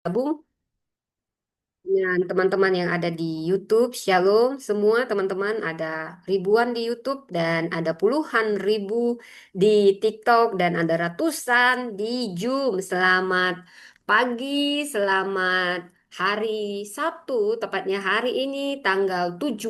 Gabung dengan teman-teman yang ada di YouTube. Shalom semua teman-teman, ada ribuan di YouTube dan ada puluhan ribu di TikTok dan ada ratusan di Zoom. Selamat pagi, selamat hari Sabtu, tepatnya hari ini tanggal 17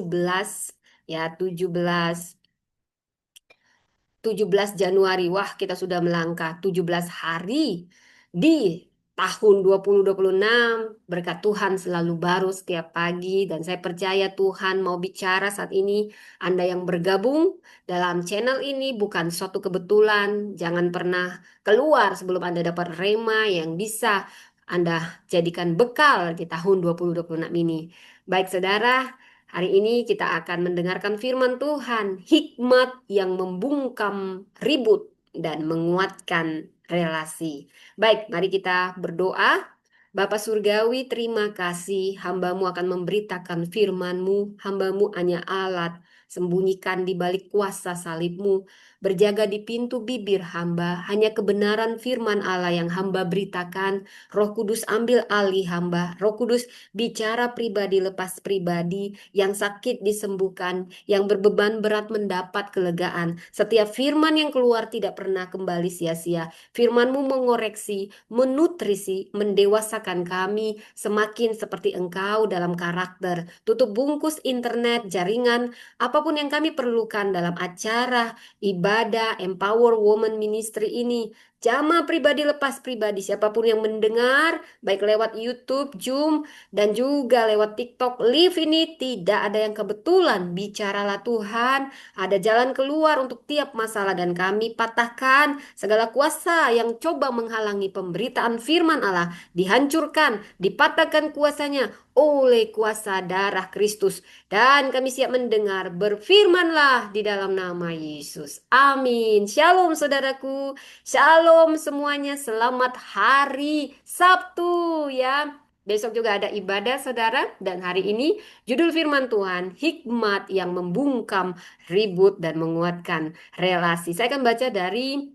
ya, 17 Januari. Wah, kita sudah melangkah 17 hari di tahun 2026. Berkat Tuhan selalu baru setiap pagi dan saya percaya Tuhan mau bicara saat ini. Anda yang bergabung dalam channel ini bukan suatu kebetulan. Jangan pernah keluar sebelum Anda dapat rema yang bisa Anda jadikan bekal di tahun 2026 ini. Baik, saudara. Hari ini kita akan mendengarkan firman Tuhan, hikmat yang membungkam ribut dan menguatkan relasi. Baik, mari kita berdoa. Bapa Surgawi, terima kasih. Hambamu akan memberitakan firman-Mu. Hambamu hanya alat, sembunyikan di balik kuasa salib-Mu. Berjaga di pintu bibir hamba, hanya kebenaran firman Allah yang hamba beritakan. Roh Kudus ambil alih hamba. Roh Kudus bicara pribadi lepas pribadi, yang sakit disembuhkan, yang berbeban berat mendapat kelegaan. Setiap firman yang keluar tidak pernah kembali sia-sia. Firman-Mu mengoreksi, menutrisi, mendewasakan kami semakin seperti Engkau dalam karakter. Tutup bungkus internet, jaringan, apapun yang kami perlukan dalam acara, ibadah, Empower Woman Ministry ini. Jamaah pribadi lepas pribadi, siapapun yang mendengar, baik lewat YouTube, Zoom, dan juga lewat TikTok Live ini tidak ada yang kebetulan. Bicaralah Tuhan, ada jalan keluar untuk tiap masalah dan kami patahkan segala kuasa yang coba menghalangi pemberitaan firman Allah. Dihancurkan, dipatahkan kuasanya oleh kuasa darah Kristus. Dan kami siap mendengar, berfirmanlah di dalam nama Yesus. Amin. Shalom saudaraku. Shalom semuanya. Selamat hari Sabtu ya. Besok juga ada ibadah, saudara. Dan hari ini judul firman Tuhan, hikmat yang membungkam ribut dan menguatkan relasi. Saya akan baca dari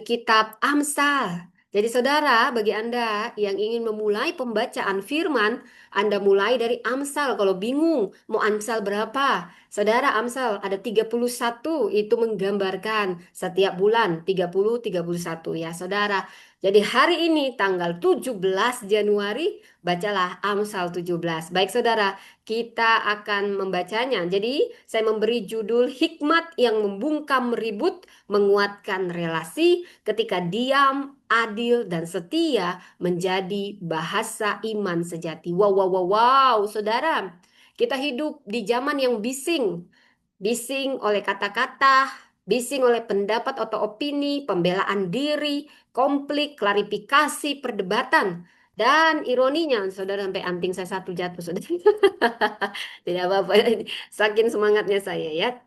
kitab Amsal. Jadi saudara, bagi Anda yang ingin memulai pembacaan firman, Anda mulai dari Amsal. Kalau bingung, mau Amsal berapa? Saudara, Amsal ada 31, itu menggambarkan setiap bulan 30, 31 ya saudara. Jadi hari ini tanggal 17 Januari, bacalah Amsal 17. Baik saudara, kita akan membacanya. Jadi saya memberi judul hikmat yang membungkam ribut, menguatkan relasi, ketika diam, adil, dan setia menjadi bahasa iman sejati. Wow, wow, wow, wow, saudara. Kita hidup di zaman yang bising. Bising oleh kata-kata, bising oleh pendapat atau opini, pembelaan diri, konflik, klarifikasi, perdebatan. Dan ironinya, saudara, sampai anting saya satu jatuh, saudara. Tidak apa-apa, saking semangatnya saya ya.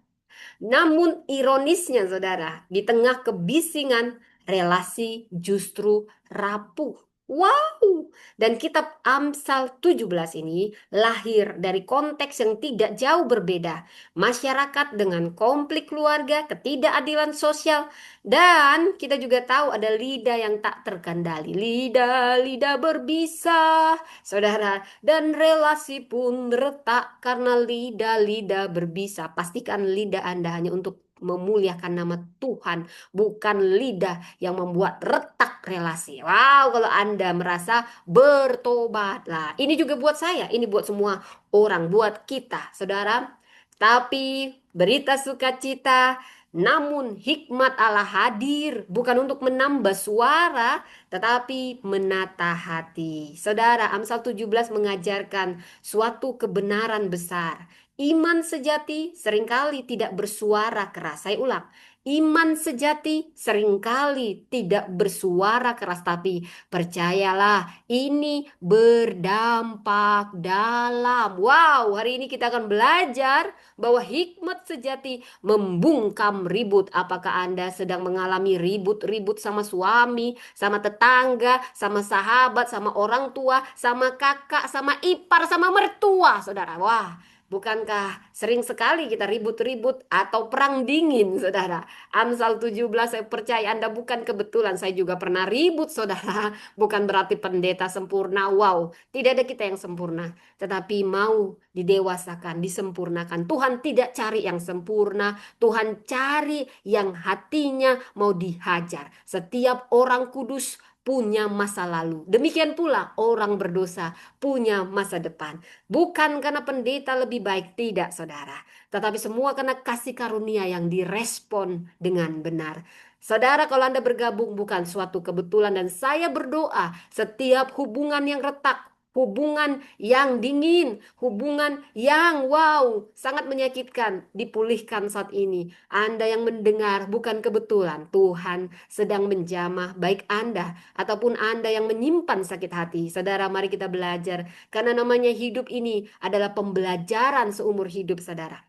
Namun ironisnya saudara, di tengah kebisingan, relasi justru rapuh. Wow! Dan kitab Amsal 17 ini lahir dari konteks yang tidak jauh berbeda. Masyarakat dengan konflik keluarga, ketidakadilan sosial, dan kita juga tahu ada lidah yang tak terkendali. Lidah-lidah berbisa, saudara. Dan relasi pun retak karena lidah-lidah berbisa. Pastikan lidah Anda hanya untuk memuliakan nama Tuhan, bukan lidah yang membuat retak relasi. Wow, kalau Anda merasa bertobatlah. Ini juga buat saya, ini buat semua orang, buat kita, saudara. Tapi berita sukacita, namun hikmat Allah hadir bukan untuk menambah suara, tetapi menata hati. Saudara, Amsal 17 mengajarkan suatu kebenaran besar. Iman sejati seringkali tidak bersuara keras. Saya ulang, iman sejati seringkali tidak bersuara keras, tapi percayalah, ini berdampak dalam. Wow, hari ini kita akan belajar bahwa hikmat sejati membungkam ribut. Apakah Anda sedang mengalami ribut-ribut sama suami, sama tetangga, sama sahabat, sama orang tua, sama kakak, sama ipar, sama mertua, saudara? Wah, Bukankah sering sekali kita ribut-ribut atau perang dingin, saudara? Amsal 17, saya percaya Anda bukan kebetulan. Saya juga pernah ribut, saudara. Bukan berarti pendeta sempurna. Wow, tidak ada kita yang sempurna. Tetapi mau didewasakan, disempurnakan. Tuhan tidak cari yang sempurna. Tuhan cari yang hatinya mau dihajar. Setiap orang kudus punya masa lalu. Demikian pula orang berdosa punya masa depan. Bukan karena pendeta lebih baik, tidak saudara. Tetapi semua karena kasih karunia yang direspon dengan benar. Saudara, kalau Anda bergabung bukan suatu kebetulan dan saya berdoa setiap hubungan yang retak, hubungan yang dingin, hubungan yang wow, sangat menyakitkan, dipulihkan saat ini. Anda yang mendengar bukan kebetulan, Tuhan sedang menjamah baik Anda ataupun Anda yang menyimpan sakit hati. Saudara, mari kita belajar karena namanya hidup ini adalah pembelajaran seumur hidup, saudara.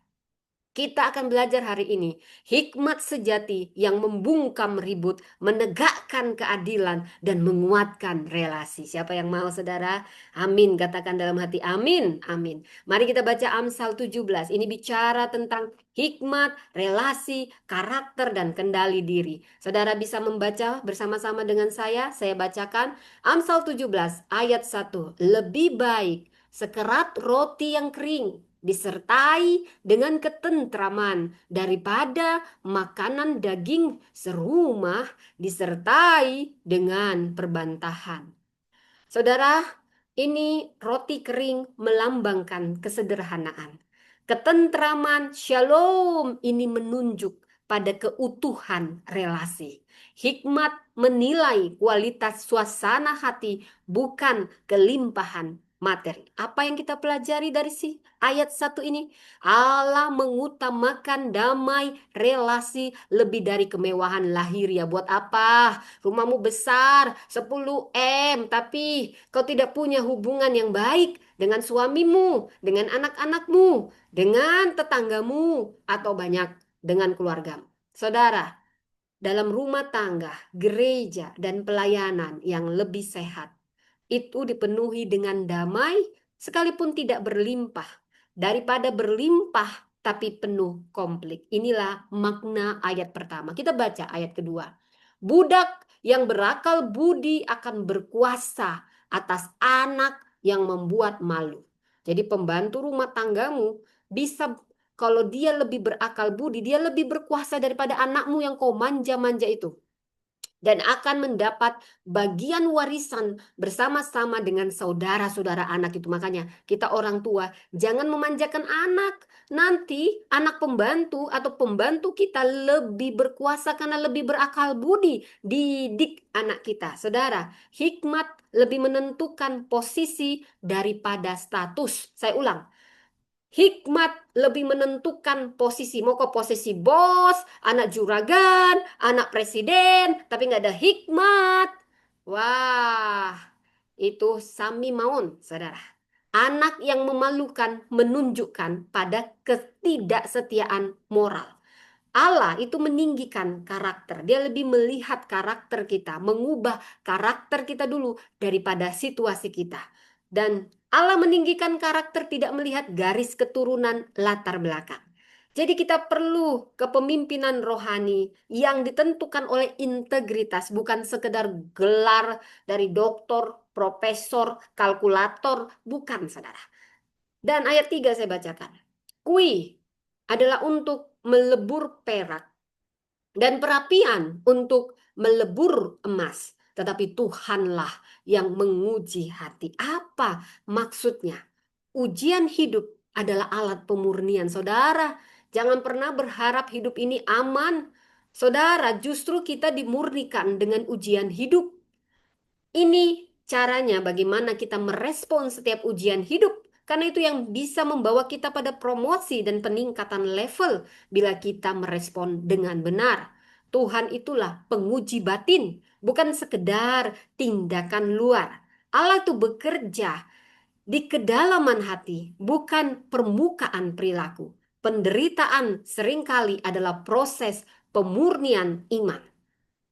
Kita akan belajar hari ini hikmat sejati yang membungkam ribut, menegakkan keadilan, dan menguatkan relasi. Siapa yang mau, saudara? Amin. Katakan dalam hati, amin, amin. Mari kita baca Amsal 17. Ini bicara tentang hikmat, relasi, karakter, dan kendali diri. Saudara bisa membaca bersama-sama dengan saya. Saya bacakan Amsal 17 ayat 1. Lebih baik sekerat roti yang kering disertai dengan ketentraman daripada makanan daging serumah disertai dengan perbantahan. Saudara, ini roti kering melambangkan kesederhanaan. Ketentraman, shalom ini menunjuk pada keutuhan relasi. Hikmat menilai kualitas suasana hati bukan kelimpahan materi. Apa yang kita pelajari dari si ayat 1 ini? Allah mengutamakan damai relasi lebih dari kemewahan lahiriah. Buat apa? Rumahmu besar 10 M, tapi kau tidak punya hubungan yang baik dengan suamimu, dengan anak-anakmu, dengan tetanggamu, atau banyak dengan keluargamu. Saudara, dalam rumah tangga, gereja, dan pelayanan yang lebih sehat, itu dipenuhi dengan damai sekalipun tidak berlimpah. Daripada berlimpah tapi penuh konflik. Inilah makna ayat pertama. Kita baca ayat kedua. Budak yang berakal budi akan berkuasa atas anak yang membuat malu. Jadi pembantu rumah tanggamu bisa, kalau dia lebih berakal budi, dia lebih berkuasa daripada anakmu yang kau manja-manja itu. Dan akan mendapat bagian warisan bersama-sama dengan saudara-saudara anak itu. Makanya kita orang tua jangan memanjakan anak. Nanti anak pembantu atau pembantu kita lebih berkuasa karena lebih berakal budi. Didik anak kita. Saudara, hikmat lebih menentukan posisi daripada status. Saya ulang. Hikmat lebih menentukan posisi. Mau ke posisi bos, anak juragan, anak presiden, tapi nggak ada hikmat. Wah, itu sami maun, saudara. Anak yang memalukan menunjukkan pada ketidaksetiaan moral. Allah itu meninggikan karakter. Dia lebih melihat karakter kita, mengubah karakter kita dulu daripada situasi kita. Dan Allah meninggikan karakter tidak melihat garis keturunan latar belakang. Jadi kita perlu kepemimpinan rohani yang ditentukan oleh integritas, bukan sekedar gelar dari doktor, profesor, kalkulator, bukan saudara. Dan ayat 3 saya bacakan. Kui adalah untuk melebur perak dan perapian untuk melebur emas. Tetapi Tuhanlah yang menguji hati. Apa maksudnya? Ujian hidup adalah alat pemurnian. Saudara, jangan pernah berharap hidup ini aman. Saudara, justru kita dimurnikan dengan ujian hidup. Ini caranya bagaimana kita merespon setiap ujian hidup. Karena itu yang bisa membawa kita pada promosi dan peningkatan level bila kita merespon dengan benar. Tuhan itulah penguji batin, bukan sekedar tindakan luar. Allah itu bekerja di kedalaman hati, bukan permukaan perilaku. Penderitaan seringkali adalah proses pemurnian iman.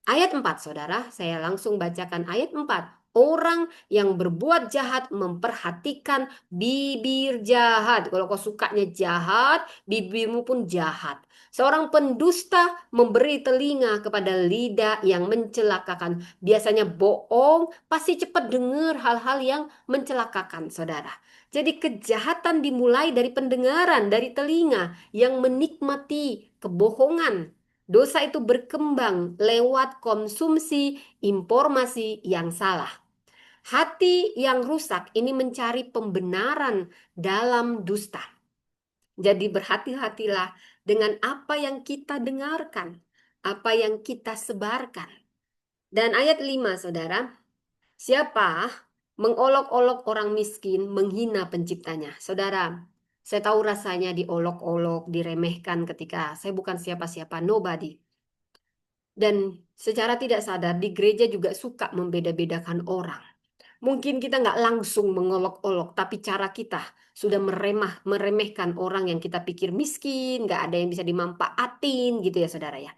Ayat 4, saudara, saya langsung bacakan ayat 4. Orang yang berbuat jahat memperhatikan bibir jahat. Kalau kau sukanya jahat, bibirmu pun jahat. Seorang pendusta memberi telinga kepada lidah yang mencelakakan. Biasanya bohong, pasti cepat dengar hal-hal yang mencelakakan, saudara. Jadi kejahatan dimulai dari pendengaran, dari telinga yang menikmati kebohongan. Dosa itu berkembang lewat konsumsi informasi yang salah. Hati yang rusak ini mencari pembenaran dalam dusta. Jadi berhati-hatilah dengan apa yang kita dengarkan, apa yang kita sebarkan. Dan ayat 5, saudara, siapa mengolok-olok orang miskin, menghina penciptanya. Saudara, saya tahu rasanya diolok-olok, diremehkan ketika saya bukan siapa-siapa, nobody. Dan secara tidak sadar di gereja juga suka membeda-bedakan orang. Mungkin kita nggak langsung mengolok-olok, tapi cara kita sudah meremehkan orang yang kita pikir miskin, nggak ada yang bisa dimanfaatin gitu ya saudara ya.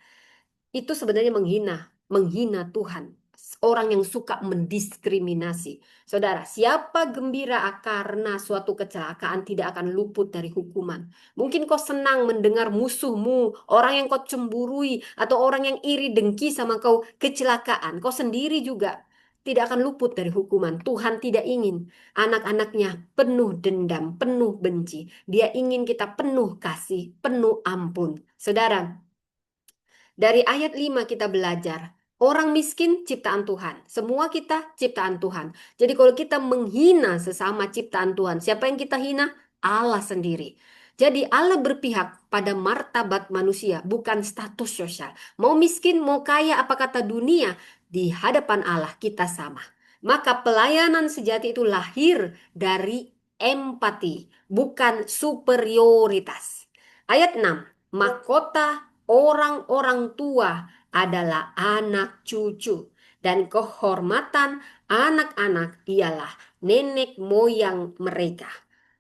Itu sebenarnya menghina Tuhan. Orang yang suka mendiskriminasi. Saudara, siapa gembira karena suatu kecelakaan tidak akan luput dari hukuman. Mungkin kau senang mendengar musuhmu, orang yang kau cemburui, atau orang yang iri dengki sama kau kecelakaan. Kau sendiri juga tidak akan luput dari hukuman. Tuhan tidak ingin anak-anaknya penuh dendam, penuh benci. Dia ingin kita penuh kasih, penuh ampun. Saudara, dari ayat 5 kita belajar, orang miskin ciptaan Tuhan. Semua kita ciptaan Tuhan. Jadi kalau kita menghina sesama ciptaan Tuhan, siapa yang kita hina? Allah sendiri. Jadi Allah berpihak pada martabat manusia, bukan status sosial. Mau miskin, mau kaya, apa kata dunia, di hadapan Allah kita sama. Maka pelayanan sejati itu lahir dari empati, bukan superioritas. Ayat 6, mahkota orang-orang tua adalah anak cucu, dan kehormatan anak-anak ialah nenek moyang mereka.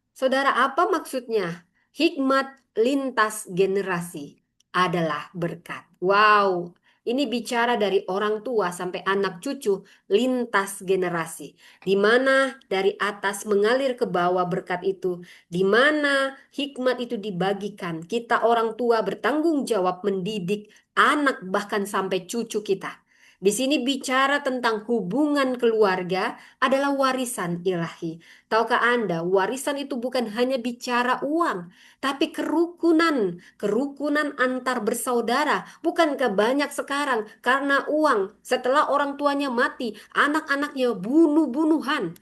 Saudara, apa maksudnya? Hikmat lintas generasi adalah berkat. Wow, ini bicara dari orang tua sampai anak cucu lintas generasi. Di mana dari atas mengalir ke bawah berkat itu, di mana hikmat itu dibagikan. Kita orang tua bertanggung jawab mendidik anak bahkan sampai cucu kita. Di sini bicara tentang hubungan keluarga adalah warisan ilahi. Tahukah Anda, warisan itu bukan hanya bicara uang, tapi kerukunan, kerukunan antar bersaudara. Bukankah banyak sekarang karena uang, setelah orang tuanya mati, anak-anaknya bunuh-bunuhan.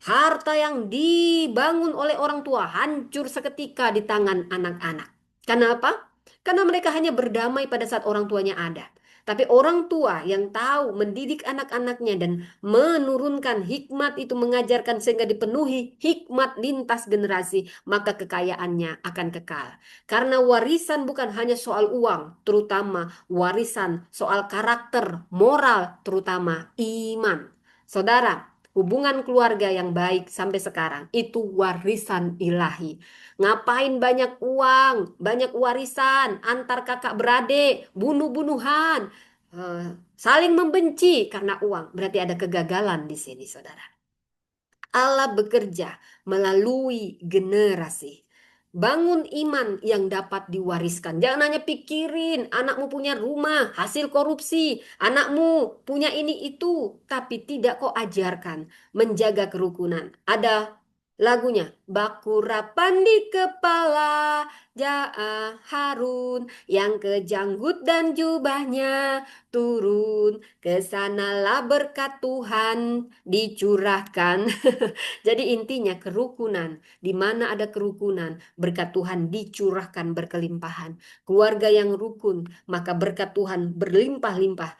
Harta yang dibangun oleh orang tua hancur seketika di tangan anak-anak. Kenapa? Karena mereka hanya berdamai pada saat orang tuanya ada. Tapi orang tua yang tahu mendidik anak-anaknya dan menurunkan hikmat itu mengajarkan sehingga dipenuhi hikmat lintas generasi, maka kekayaannya akan kekal. Karena warisan bukan hanya soal uang, terutama warisan soal karakter, moral, terutama iman. Saudara, hubungan keluarga yang baik sampai sekarang itu warisan ilahi. Ngapain banyak uang, banyak warisan antar kakak beradik, bunuh-bunuhan, saling membenci karena uang. Berarti ada kegagalan di sini, saudara. Allah bekerja melalui generasi. Bangun iman yang dapat diwariskan. Jangan hanya pikirin anakmu punya rumah, hasil korupsi, anakmu punya ini itu, tapi tidak kau ajarkan menjaga kerukunan. Ada lagunya, Bakurapan di kepala Harun yang kejanggut dan jubahnya turun, ke sanalah berkat Tuhan dicurahkan. Jadi intinya kerukunan, di mana ada kerukunan, berkat Tuhan dicurahkan berkelimpahan. Keluarga yang rukun, maka berkat Tuhan berlimpah-limpah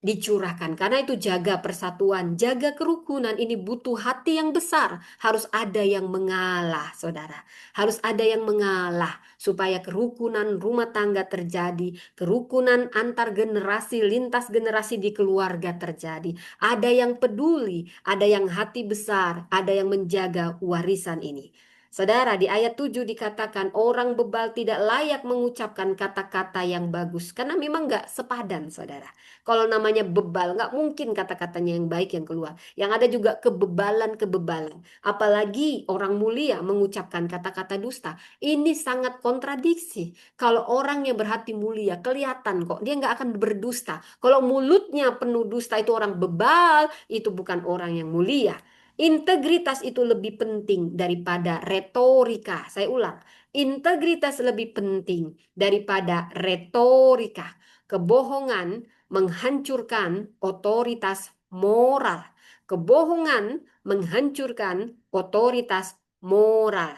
dicurahkan. Karena itu jaga persatuan, jaga kerukunan. Ini butuh hati yang besar. Harus ada yang mengalah, saudara. Harus ada yang mengalah supaya kerukunan rumah tangga terjadi, kerukunan antar generasi, lintas generasi di keluarga terjadi. Ada yang peduli, ada yang hati besar, ada yang menjaga warisan ini. Saudara, di ayat 7 dikatakan orang bebal tidak layak mengucapkan kata-kata yang bagus. Karena memang nggak sepadan, saudara. Kalau namanya bebal, nggak mungkin kata-katanya yang baik yang keluar. Yang ada juga kebebalan-kebebalan. Apalagi orang mulia mengucapkan kata-kata dusta. Ini sangat kontradiksi. Kalau orang yang berhati mulia, kelihatan kok. Dia nggak akan berdusta. Kalau mulutnya penuh dusta, itu orang bebal, itu bukan orang yang mulia. Integritas itu lebih penting daripada retorika. Saya ulang, integritas lebih penting daripada retorika. Kebohongan menghancurkan otoritas moral. Kebohongan menghancurkan otoritas moral.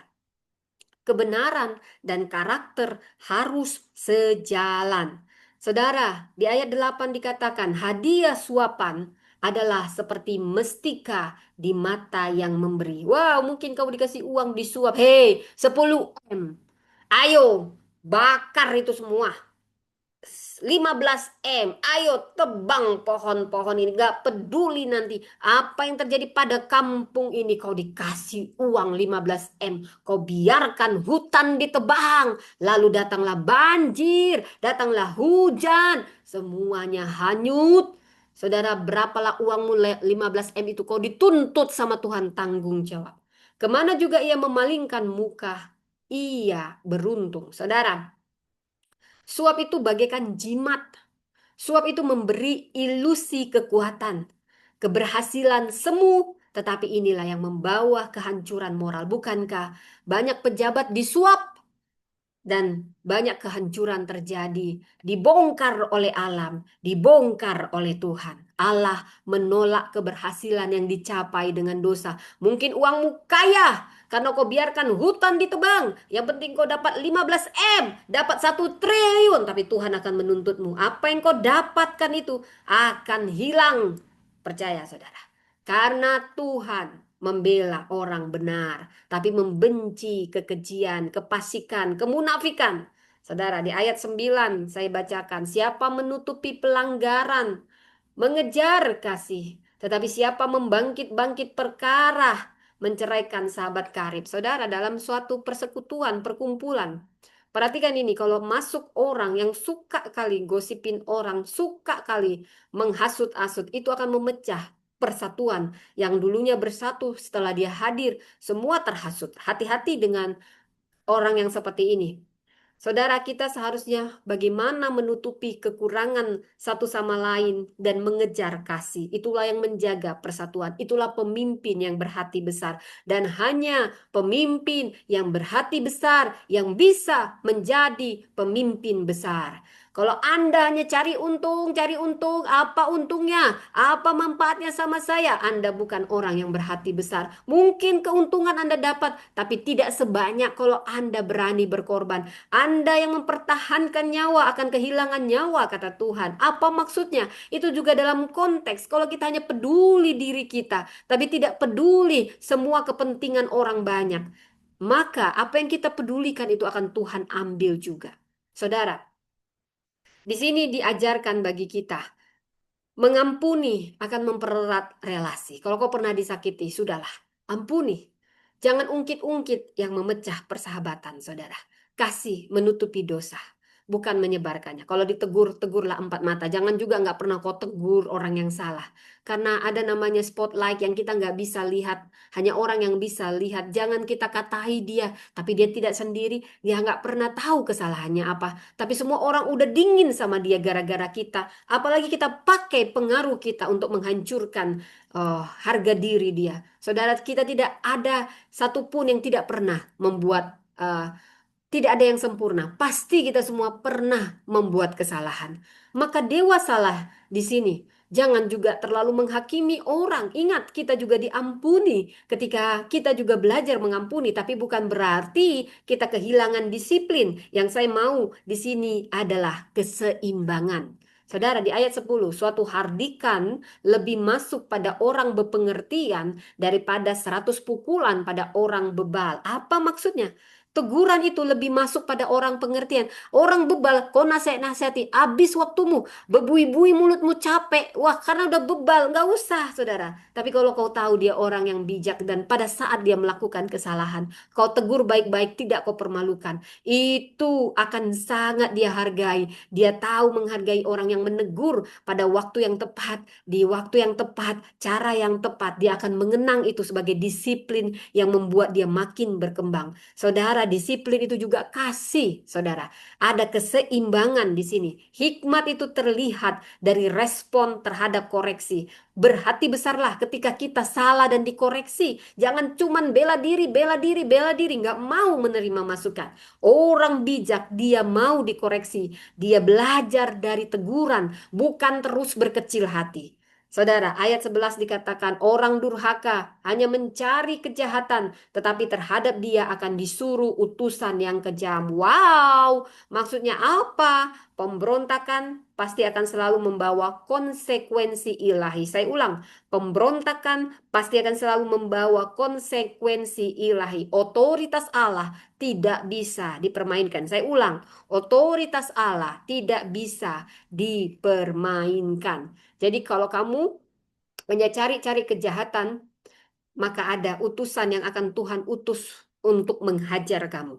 Kebenaran dan karakter harus sejalan. Saudara, di ayat 8 dikatakan hadiah suapan adalah seperti mestika di mata yang memberi. Wow, mungkin kau dikasih uang disuap. Hei, 10 M. Ayo, bakar itu semua. 15 M, ayo tebang pohon-pohon ini. Gak peduli nanti apa yang terjadi pada kampung ini. Kau dikasih uang 15 M, kau biarkan hutan ditebang. Lalu datanglah banjir, datanglah hujan, semuanya hanyut. Saudara, berapalah uangmu 15 M itu, kau dituntut sama Tuhan tanggung jawab. Kemana juga ia memalingkan muka, ia beruntung. Saudara, suap itu bagaikan jimat. Suap itu memberi ilusi kekuatan, keberhasilan semu, tetapi inilah yang membawa kehancuran moral. Bukankah banyak pejabat disuap dan banyak kehancuran terjadi, dibongkar oleh alam, dibongkar oleh Tuhan. Allah menolak keberhasilan yang dicapai dengan dosa. Mungkin uangmu kaya karena kau biarkan hutan ditebang. Yang penting kau dapat 15 M, dapat 1 triliun, tapi Tuhan akan menuntutmu. Apa yang kau dapatkan itu akan hilang. Percaya, saudara. Karena Tuhan membela orang benar, tapi membenci kekejian, kepasikan, kemunafikan. Saudara, di ayat 9 saya bacakan, siapa menutupi pelanggaran, mengejar kasih, tetapi siapa membangkit-bangkit perkara, menceraikan sahabat karib. Saudara, dalam suatu persekutuan, perkumpulan, perhatikan ini, kalau masuk orang yang suka kali gosipin orang, suka kali menghasut-asut, itu akan memecah persatuan yang dulunya bersatu. Setelah dia hadir, semua terhasut. Hati-hati dengan orang yang seperti ini. Saudara, kita seharusnya bagaimana menutupi kekurangan satu sama lain dan mengejar kasih. Itulah yang menjaga persatuan. Itulah pemimpin yang berhati besar. Dan hanya pemimpin yang berhati besar yang bisa menjadi pemimpin besar. Kalau Anda hanya cari untung, apa untungnya? Apa manfaatnya sama saya? Anda bukan orang yang berhati besar. Mungkin keuntungan Anda dapat, tapi tidak sebanyak kalau Anda berani berkorban. Anda yang mempertahankan nyawa akan kehilangan nyawa, kata Tuhan. Apa maksudnya? Itu juga dalam konteks kalau kita hanya peduli diri kita, tapi tidak peduli semua kepentingan orang banyak. Maka apa yang kita pedulikan itu akan Tuhan ambil juga. Saudara, di sini diajarkan bagi kita, mengampuni akan mempererat relasi. Kalau kau pernah disakiti, sudahlah, ampuni. Jangan ungkit-ungkit yang memecah persahabatan, saudara. Kasih menutupi dosa, bukan menyebarkannya. Kalau ditegur, tegurlah empat mata. Jangan juga nggak pernah kau tegur orang yang salah. Karena ada namanya spotlight yang kita nggak bisa lihat. Hanya orang yang bisa lihat. Jangan kita katahi dia, tapi dia tidak sendiri. Dia nggak pernah tahu kesalahannya apa. Tapi semua orang udah dingin sama dia gara-gara kita. Apalagi kita pakai pengaruh kita untuk menghancurkan harga diri dia. Saudara, kita tidak ada satupun yang tidak pernah membuat, tidak ada yang sempurna. Pasti kita semua pernah membuat kesalahan. Maka dewasalah di sini. Jangan juga terlalu menghakimi orang. Ingat, kita juga diampuni ketika kita juga belajar mengampuni, tapi bukan berarti kita kehilangan disiplin. Yang saya mau di sini adalah keseimbangan. Saudara, di ayat 10, suatu hardikan lebih masuk pada orang berpengertian daripada 100 pukulan pada orang bebal. Apa maksudnya? Teguran itu lebih masuk pada orang pengertian. Orang bebal, kau nasihat-nasihati, habis waktumu, bebui-bui mulutmu capek. Wah, karena udah bebal, nggak usah, saudara. Tapi kalau kau tahu dia orang yang bijak dan pada saat dia melakukan kesalahan, kau tegur baik-baik, tidak kau permalukan. Itu akan sangat dia hargai. Dia tahu menghargai orang yang menegur pada waktu yang tepat, di waktu yang tepat, cara yang tepat. Dia akan mengenang itu sebagai disiplin yang membuat dia makin berkembang. Saudara, disiplin itu juga kasih, saudara. Ada keseimbangan di sini. Hikmat itu terlihat dari respon terhadap koreksi. Berhati besarlah ketika kita salah dan dikoreksi. Jangan cuman bela diri, bela diri, bela diri. Nggak mau menerima masukan. Orang bijak, dia mau dikoreksi. Dia belajar dari teguran, bukan terus berkecil hati. Saudara, ayat 11 dikatakan orang durhaka hanya mencari kejahatan, tetapi terhadap dia akan disuruh utusan yang kejam. Wow, maksudnya apa? Pemberontakan pasti akan selalu membawa konsekuensi ilahi. Saya ulang, pemberontakan pasti akan selalu membawa konsekuensi ilahi. Otoritas Allah tidak bisa dipermainkan. Saya ulang, otoritas Allah tidak bisa dipermainkan. Jadi kalau kamu hanya cari-cari kejahatan, maka ada utusan yang akan Tuhan utus untuk menghajar kamu.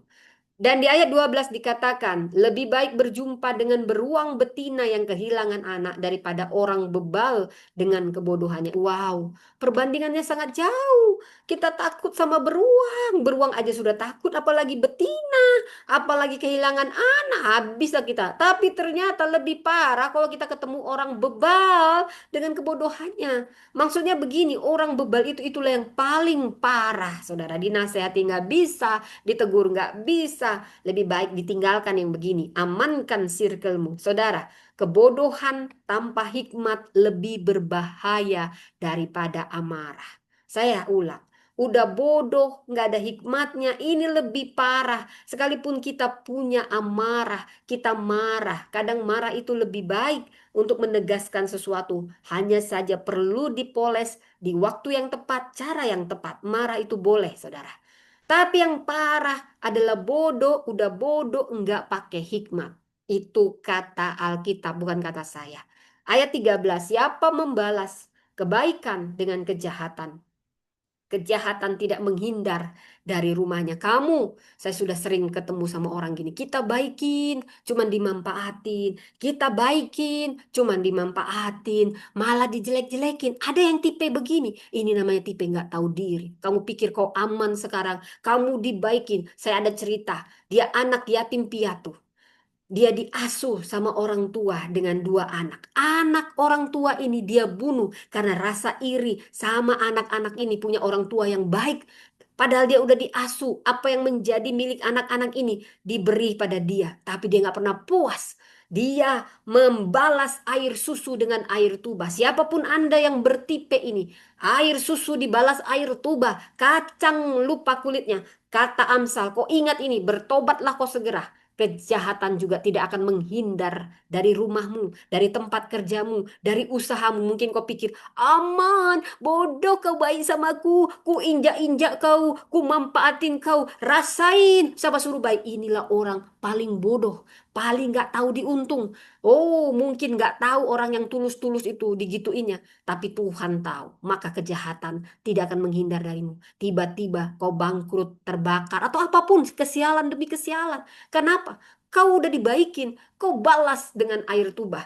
Dan di ayat 12 dikatakan, lebih baik berjumpa dengan beruang betina yang kehilangan anak daripada orang bebal dengan kebodohannya. Wow, perbandingannya sangat jauh. Kita takut sama beruang. Beruang aja sudah takut, apalagi betina. Apalagi kehilangan anak, habislah kita. Tapi ternyata lebih parah kalau kita ketemu orang bebal dengan kebodohannya. Maksudnya begini, orang bebal itu itulah yang paling parah, saudara. Dinasehati nggak bisa, ditegur nggak bisa, lebih baik ditinggalkan yang begini. Amankan circlemu. Saudara, kebodohan tanpa hikmat lebih berbahaya daripada amarah. Saya ulang. Udah bodoh, nggak ada hikmatnya. Ini lebih parah. Sekalipun kita punya amarah, kita marah. Kadang marah itu lebih baik untuk menegaskan sesuatu. Hanya saja perlu dipoles di waktu yang tepat, cara yang tepat. Marah itu boleh, saudara. Tapi yang parah adalah bodoh, udah bodoh, enggak pakai hikmat. Itu kata Alkitab, bukan kata saya. Ayat 13, siapa membalas kebaikan dengan kejahatan? Kejahatan tidak menghindar dari rumahnya. Kamu, saya sudah sering ketemu sama orang gini. Kita baikin, cuman dimanfaatin. Kita baikin, cuman dimanfaatin. Malah dijelek-jelekin. Ada yang tipe begini. Ini namanya tipe nggak tahu diri. Kamu pikir kau aman sekarang. Kamu dibaikin. Saya ada cerita. Dia anak yatim piatu. Dia diasuh sama orang tua dengan dua anak. Anak orang tua ini dia bunuh karena rasa iri sama anak-anak ini punya orang tua yang baik. Padahal dia udah diasuh. Apa yang menjadi milik anak-anak ini diberi pada dia. Tapi dia nggak pernah puas. Dia membalas air susu dengan air tuba. Siapapun Anda yang bertipe ini. Air susu dibalas air tuba. Kacang lupa kulitnya. Kata Amsal, kau ingat ini, bertobatlah kau segera. Kejahatan juga tidak akan menghindar dari rumahmu, dari tempat kerjamu, dari usahamu. Mungkin kau pikir, aman, bodoh kau baik sama aku, ku injak-injak kau, ku manfaatin kau, rasain. Siapa suruh baik? Inilah orang paling bodoh, paling nggak tahu diuntung. Oh, mungkin nggak tahu orang yang tulus-tulus itu digituinnya. Tapi Tuhan tahu, maka kejahatan tidak akan menghindar darimu. Tiba-tiba kau bangkrut, terbakar, atau apapun, kesialan demi kesialan. Kenapa? Kau udah dibaikin, kau balas dengan air tuba.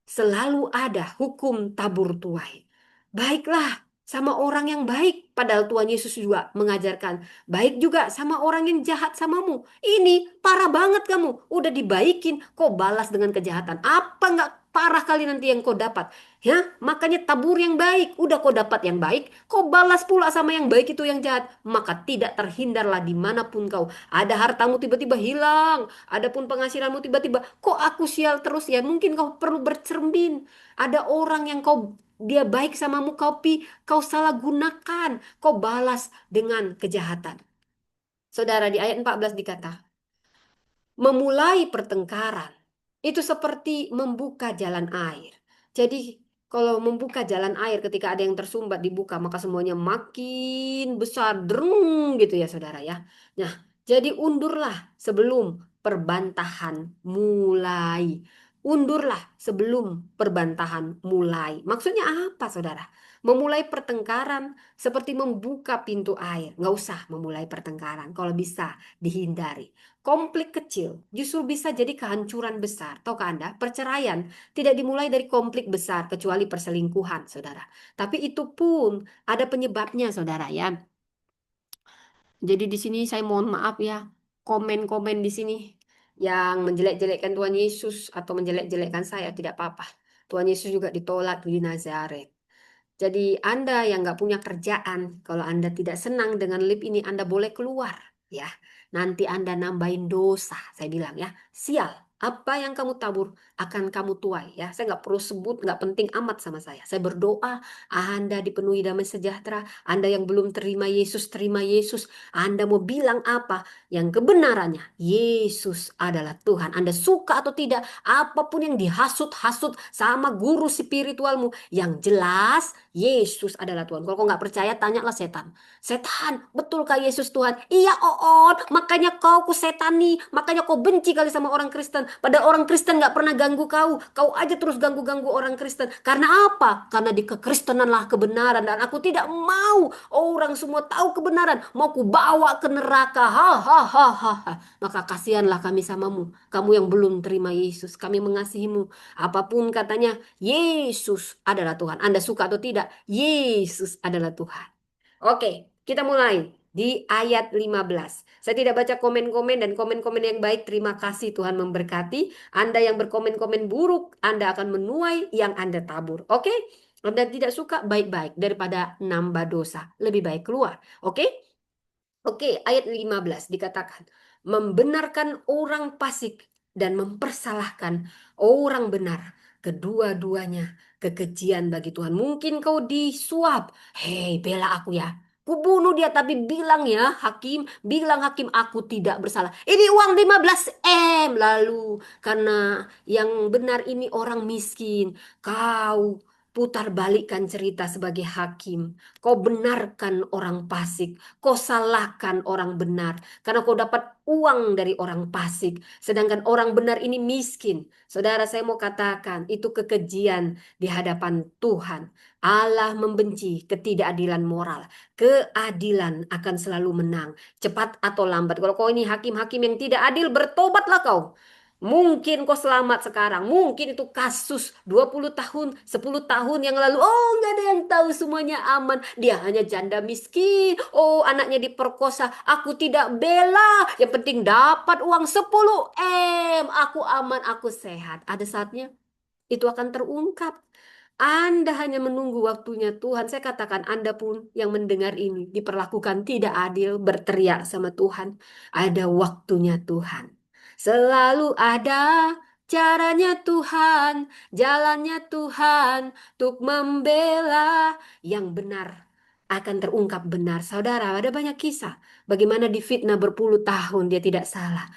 Selalu ada hukum tabur tuai. Baiklah sama orang yang baik, padahal Tuhan Yesus juga mengajarkan baik juga sama orang yang jahat samamu. Ini parah banget kamu, udah dibaikin, kau balas dengan kejahatan. Apa nggak parah kali nanti yang kau dapat? Ya, makanya tabur yang baik, udah kau dapat yang baik, kau balas pula sama yang baik itu yang jahat, maka tidak terhindarlah dimanapun kau. Ada hartamu tiba-tiba hilang, adapun penghasilanmu tiba-tiba, kok aku sial terus ya? Mungkin kau perlu bercermin. Ada orang yang dia baik samamu, kau salah gunakan, kau balas dengan kejahatan. Saudara, di ayat 14 dikata, memulai pertengkaran itu seperti membuka jalan air. Jadi kalau membuka jalan air ketika ada yang tersumbat dibuka maka semuanya makin besar, drung gitu ya saudara ya. Nah, Jadi undurlah sebelum perbantahan mulai. Undurlah sebelum perbantahan mulai. Maksudnya apa, saudara? Memulai pertengkaran seperti membuka pintu air. Nggak usah memulai pertengkaran. Kalau bisa dihindari. Konflik kecil justru bisa jadi kehancuran besar. Tahukah Anda? Perceraian tidak dimulai dari konflik besar kecuali perselingkuhan, saudara. Tapi itu pun ada penyebabnya, saudara ya. Jadi di sini saya mohon maaf ya, komen-komen di sini yang menjelek-jelekkan Tuhan Yesus atau menjelek-jelekkan saya tidak apa-apa. Tuhan Yesus juga ditolak di Nazaret. Jadi Anda yang nggak punya kerjaan, kalau Anda tidak senang dengan lift ini, Anda boleh keluar ya. Nanti Anda nambahin dosa, saya bilang ya. Sial, apa yang kamu tabur akan kamu tuai ya. Saya nggak perlu sebut, nggak penting amat sama saya. Saya berdoa, Anda dipenuhi damai sejahtera. Anda yang belum terima Yesus, terima Yesus. Anda mau bilang apa? Yang kebenarannya, Yesus adalah Tuhan. Anda suka atau tidak, apapun yang dihasut-hasut sama guru spiritualmu, yang jelas Yesus adalah Tuhan. Kalau kau nggak percaya, tanyalah setan. Setan, betulkah Yesus Tuhan? Iya, Oon. Makanya kau kusetani. Makanya kau benci kali sama orang Kristen. Padahal orang Kristen nggak pernah ganggu kau. Kau aja terus ganggu-ganggu orang Kristen. Karena apa? Karena di kekristenanlah kebenaran. Dan aku tidak mau orang semua tahu kebenaran. Mau ku bawa ke neraka. Ha, ha, ha, ha, ha. Maka kasihanlah kami samamu. Kamu yang belum terima Yesus. Kami mengasihimu. Apapun katanya, Yesus adalah Tuhan. Anda suka atau tidak, Yesus adalah Tuhan. Oke, kita mulai di ayat 15. Saya tidak baca komen-komen dan komen-komen yang baik. Terima kasih, Tuhan memberkati. Anda yang berkomen-komen buruk, Anda akan menuai yang Anda tabur. Oke? Anda tidak suka, baik-baik. Daripada nambah dosa. Lebih baik keluar. Oke? Oke, ayat 15 dikatakan, membenarkan orang fasik dan mempersalahkan orang benar. Kedua-duanya kekejian bagi Tuhan. Mungkin kau disuap. Hei, bela aku ya. Kubunuh dia, tapi bilang ya hakim, bilang hakim aku tidak bersalah. Ini uang 15 M. Lalu karena yang benar ini orang miskin, kau putar balikkan cerita sebagai hakim. Kau benarkan orang fasik. Kau salahkan orang benar karena kau dapat uang dari orang fasik, sedangkan orang benar ini miskin. Saudara, saya mau katakan itu kekejian di hadapan Tuhan. Allah membenci ketidakadilan moral. Keadilan akan selalu menang, cepat atau lambat. Kalau kau ini hakim-hakim yang tidak adil, bertobatlah kau. Mungkin kau selamat sekarang. Mungkin itu kasus 20 tahun, 10 tahun yang lalu. Oh, nggak ada yang tahu, semuanya aman. Dia hanya janda miskin. Oh, anaknya diperkosa. Aku tidak bela. Yang penting dapat uang 10 M. Aku aman, aku sehat. Ada saatnya itu akan terungkap. Anda hanya menunggu waktunya Tuhan. Saya katakan Anda pun yang mendengar ini diperlakukan tidak adil, berteriak sama Tuhan. Ada waktunya Tuhan. Selalu ada caranya Tuhan, jalannya Tuhan untuk membela yang benar. Akan terungkap benar. Saudara, ada banyak kisah. Bagaimana difitnah berpuluh tahun dia tidak salah.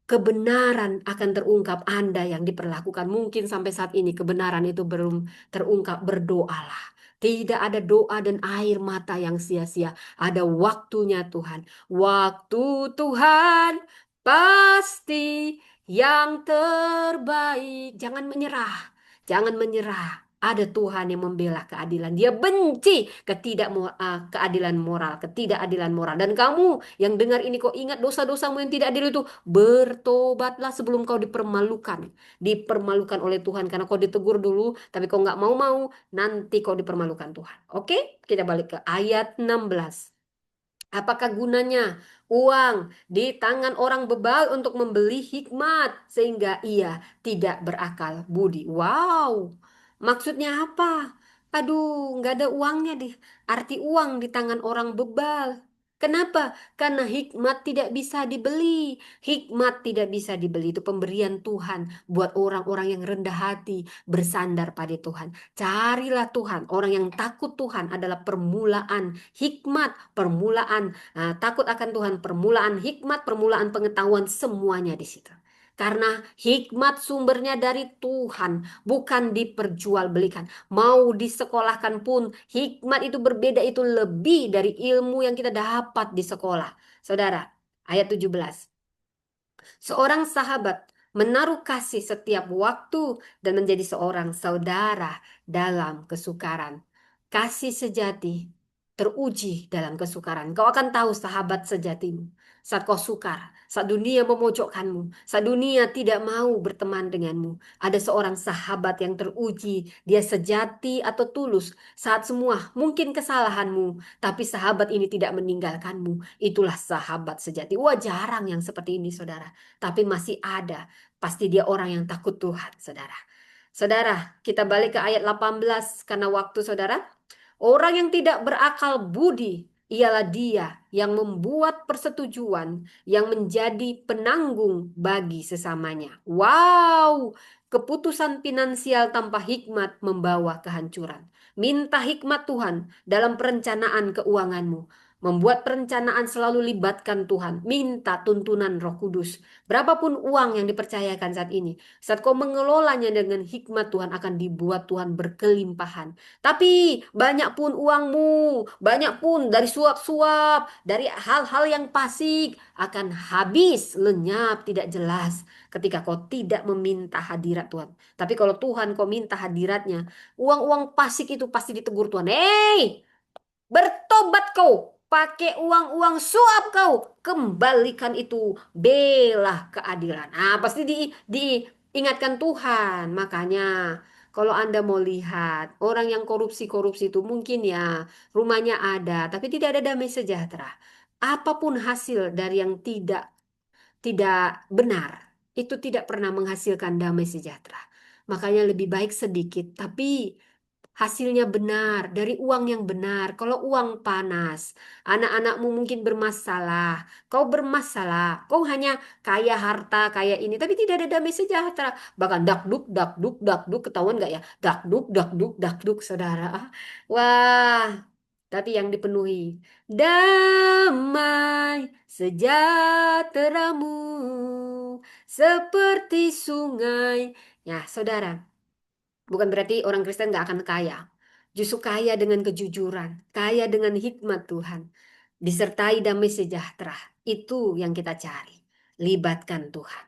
Kebenaran akan terungkap. Anda yang diperlakukan mungkin sampai saat ini kebenaran itu belum terungkap. Berdoalah. Tidak ada doa dan air mata yang sia-sia. Ada waktunya Tuhan. Waktu Tuhan pasti yang terbaik. Jangan menyerah. Jangan menyerah. Ada Tuhan yang membela keadilan. Dia benci keadilan moral, ketidakadilan moral. Dan kamu yang dengar ini, kok ingat dosa-dosamu yang tidak adil itu, bertobatlah sebelum kau dipermalukan. Dipermalukan oleh Tuhan karena kau ditegur dulu, tapi kau nggak mau-mau, nanti kau dipermalukan Tuhan. Oke, kita balik ke ayat 16. Apakah gunanya uang di tangan orang bebal untuk membeli hikmat sehingga ia tidak berakal budi? Wow, maksudnya apa? Aduh, nggak ada uangnya deh. Arti uang di tangan orang bebal. Kenapa? Karena hikmat tidak bisa dibeli. Hikmat tidak bisa dibeli. Itu pemberian Tuhan buat orang-orang yang rendah hati, bersandar pada Tuhan. Carilah Tuhan. Orang yang takut Tuhan adalah permulaan hikmat, permulaan takut akan Tuhan, permulaan hikmat, permulaan pengetahuan, semuanya di situ. Karena hikmat sumbernya dari Tuhan, bukan diperjualbelikan. Mau disekolahkan pun, hikmat itu berbeda, itu lebih dari ilmu yang kita dapat di sekolah. Saudara, Ayat 17. Seorang sahabat menaruh kasih setiap waktu dan menjadi seorang saudara dalam kesukaran. Kasih sejati teruji dalam kesukaran. Kau akan tahu sahabat sejatimu saat kau sukar, saat dunia memojokkanmu, saat dunia tidak mau berteman denganmu. Ada seorang sahabat yang teruji, dia sejati atau tulus saat semua mungkin kesalahanmu, tapi sahabat ini tidak meninggalkanmu. Itulah sahabat sejati. Wah, jarang yang seperti ini, saudara. Tapi masih ada. Pasti dia orang yang takut Tuhan, saudara. Saudara, kita balik ke ayat 18 karena waktu, saudara. Orang yang tidak berakal budi ialah dia yang membuat persetujuan yang menjadi penanggung bagi sesamanya. Wow, keputusan finansial tanpa hikmat membawa kehancuran. Minta hikmat Tuhan dalam perencanaan keuanganmu. Membuat perencanaan selalu libatkan Tuhan. Minta tuntunan Roh Kudus. Berapapun uang yang dipercayakan saat ini, saat kau mengelolanya dengan hikmat Tuhan akan dibuat Tuhan berkelimpahan. Tapi banyak pun uangmu, banyak pun dari suap-suap, dari hal-hal yang pasik akan habis, lenyap, tidak jelas ketika kau tidak meminta hadirat Tuhan. Tapi kalau Tuhan kau minta hadiratnya, uang-uang pasik itu pasti ditegur Tuhan. Hei, bertobat kau, pakai uang-uang suap kau, kembalikan itu, bela keadilan. Nah, pasti diingatkan Tuhan. Makanya kalau Anda mau lihat orang yang korupsi-korupsi itu mungkin ya rumahnya ada, tapi tidak ada damai sejahtera. Apapun hasil dari yang tidak tidak benar, itu tidak pernah menghasilkan damai sejahtera. Makanya lebih baik sedikit, tapi hasilnya benar, dari uang yang benar. Kalau uang panas, anak-anakmu mungkin bermasalah, kau bermasalah, kau hanya kaya harta, kaya ini, tapi tidak ada damai sejahtera. Bahkan dakduk, dakduk, ketahuan nggak ya? Dakduk, saudara. Wah, tapi yang dipenuhi damai sejahteramu seperti sungai. Ya, saudara. Bukan berarti orang Kristen nggak akan kaya. Justru kaya dengan kejujuran, kaya dengan hikmat Tuhan, disertai damai sejahtera. Itu yang kita cari. Libatkan Tuhan.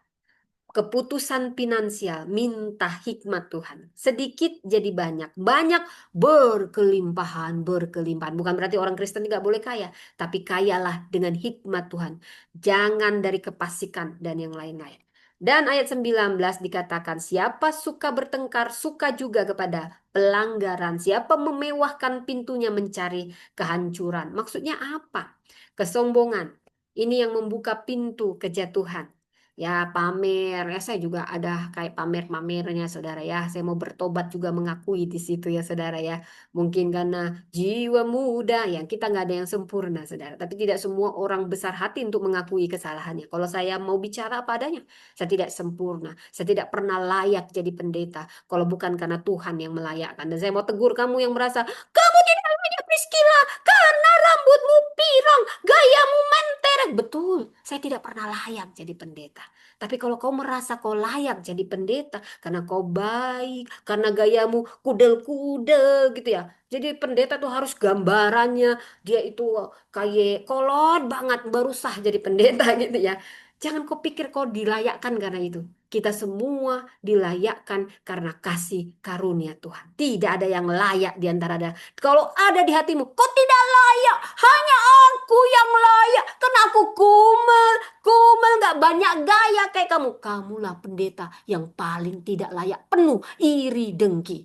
Keputusan finansial, minta hikmat Tuhan. Sedikit jadi banyak. Banyak berkelimpahan, berkelimpahan. Bukan berarti orang Kristen tidak boleh kaya. Tapi kayalah dengan hikmat Tuhan. Jangan dari kepasikan dan yang lain-lain. Dan ayat 19 dikatakan, siapa suka bertengkar, suka juga kepada pelanggaran. Siapa memewahkan pintunya mencari kehancuran. Maksudnya apa? Kesombongan. Ini yang membuka pintu kejatuhan. Ya pamer, ya saya juga ada kayak pamer-pamernya saudara ya. Saya mau bertobat juga mengakui di situ ya saudara ya. Mungkin karena jiwa muda yang kita nggak ada yang sempurna saudara. Tapi tidak semua orang besar hati untuk mengakui kesalahannya. Kalau saya mau bicara apa adanya, saya tidak sempurna. Saya tidak pernah layak jadi pendeta. Kalau bukan karena Tuhan yang melayakkan. Dan saya mau tegur kamu yang merasa, kamu tidak layak Priscilla karena rambutmu pirang, gayamu mentereng. Betul, saya tidak pernah layak jadi pendeta. Tapi kalau kau merasa kau layak jadi pendeta karena kau baik, karena gayamu kudel-kudel gitu ya. Jadi pendeta tuh harus gambarannya dia itu kayak kolot banget baru sah jadi pendeta gitu ya. Jangan kau pikir kau dilayakkan karena itu. Kita semua dilayakkan karena kasih karunia Tuhan. Tidak ada yang layak di antara ada. Kalau ada di hatimu, kau tidak layak. Hanya aku yang layak. Karena aku kumel. Kumel gak banyak gaya kayak kamu. Kamulah pendeta yang paling tidak layak. Penuh iri dengki.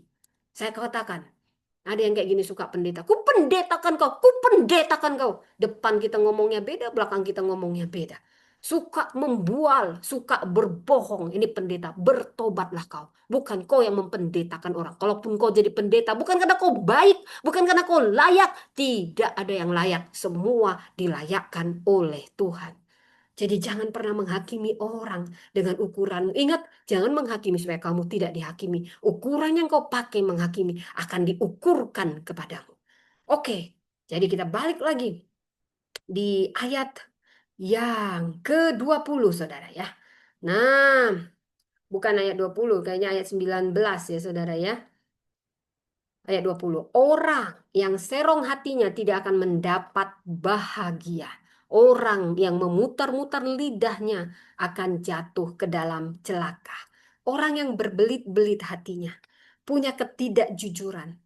Saya katakan, ada yang kayak gini suka pendeta. Ku pendetakan kau, ku pendetakan kau. Depan kita ngomongnya beda, belakang kita ngomongnya beda. Suka membual, suka berbohong. Ini pendeta, bertobatlah kau. Bukan kau yang mempendetakan orang. Kalaupun kau jadi pendeta, bukan karena kau baik, bukan karena kau layak. Tidak ada yang layak. Semua dilayakkan oleh Tuhan. Jadi jangan pernah menghakimi orang dengan ukuran. Ingat, jangan menghakimi supaya kamu tidak dihakimi. Ukuran yang kau pakai menghakimi akan diukurkan kepadamu. Oke, jadi kita balik lagi di ayat yang ke-20, saudara ya. Nah, bukan ayat 20, kayaknya ayat 19 ya, saudara ya. Ayat 20. Orang yang serong hatinya tidak akan mendapat bahagia. Orang yang memutar-mutar lidahnya akan jatuh ke dalam celaka. Orang yang berbelit-belit hatinya, punya ketidakjujuran.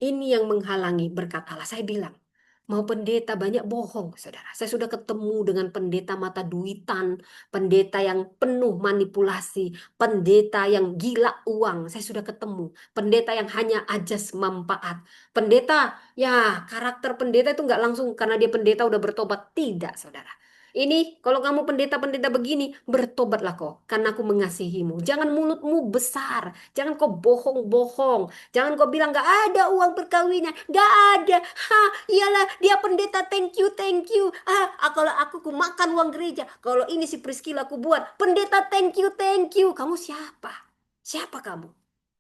Ini yang menghalangi berkat Allah. Saya bilang, mau pendeta banyak bohong, saudara. Saya sudah ketemu dengan pendeta mata duitan, pendeta yang penuh manipulasi, pendeta yang gila uang. Saya sudah ketemu. Pendeta yang hanya ajas manfaat. Pendeta, ya karakter pendeta itu nggak langsung karena dia pendeta udah bertobat. Tidak, saudara. Ini kalau kamu pendeta-pendeta begini, bertobatlah kau, karena aku mengasihimu. Jangan mulutmu besar, jangan kau bohong-bohong. Jangan kau bilang gak ada uang perkawinan, gak ada. Iyalah dia pendeta, thank you, thank you. Kalau aku makan uang gereja, kalau ini si Priscilla aku buat, pendeta thank you, thank you. Kamu siapa? Siapa kamu?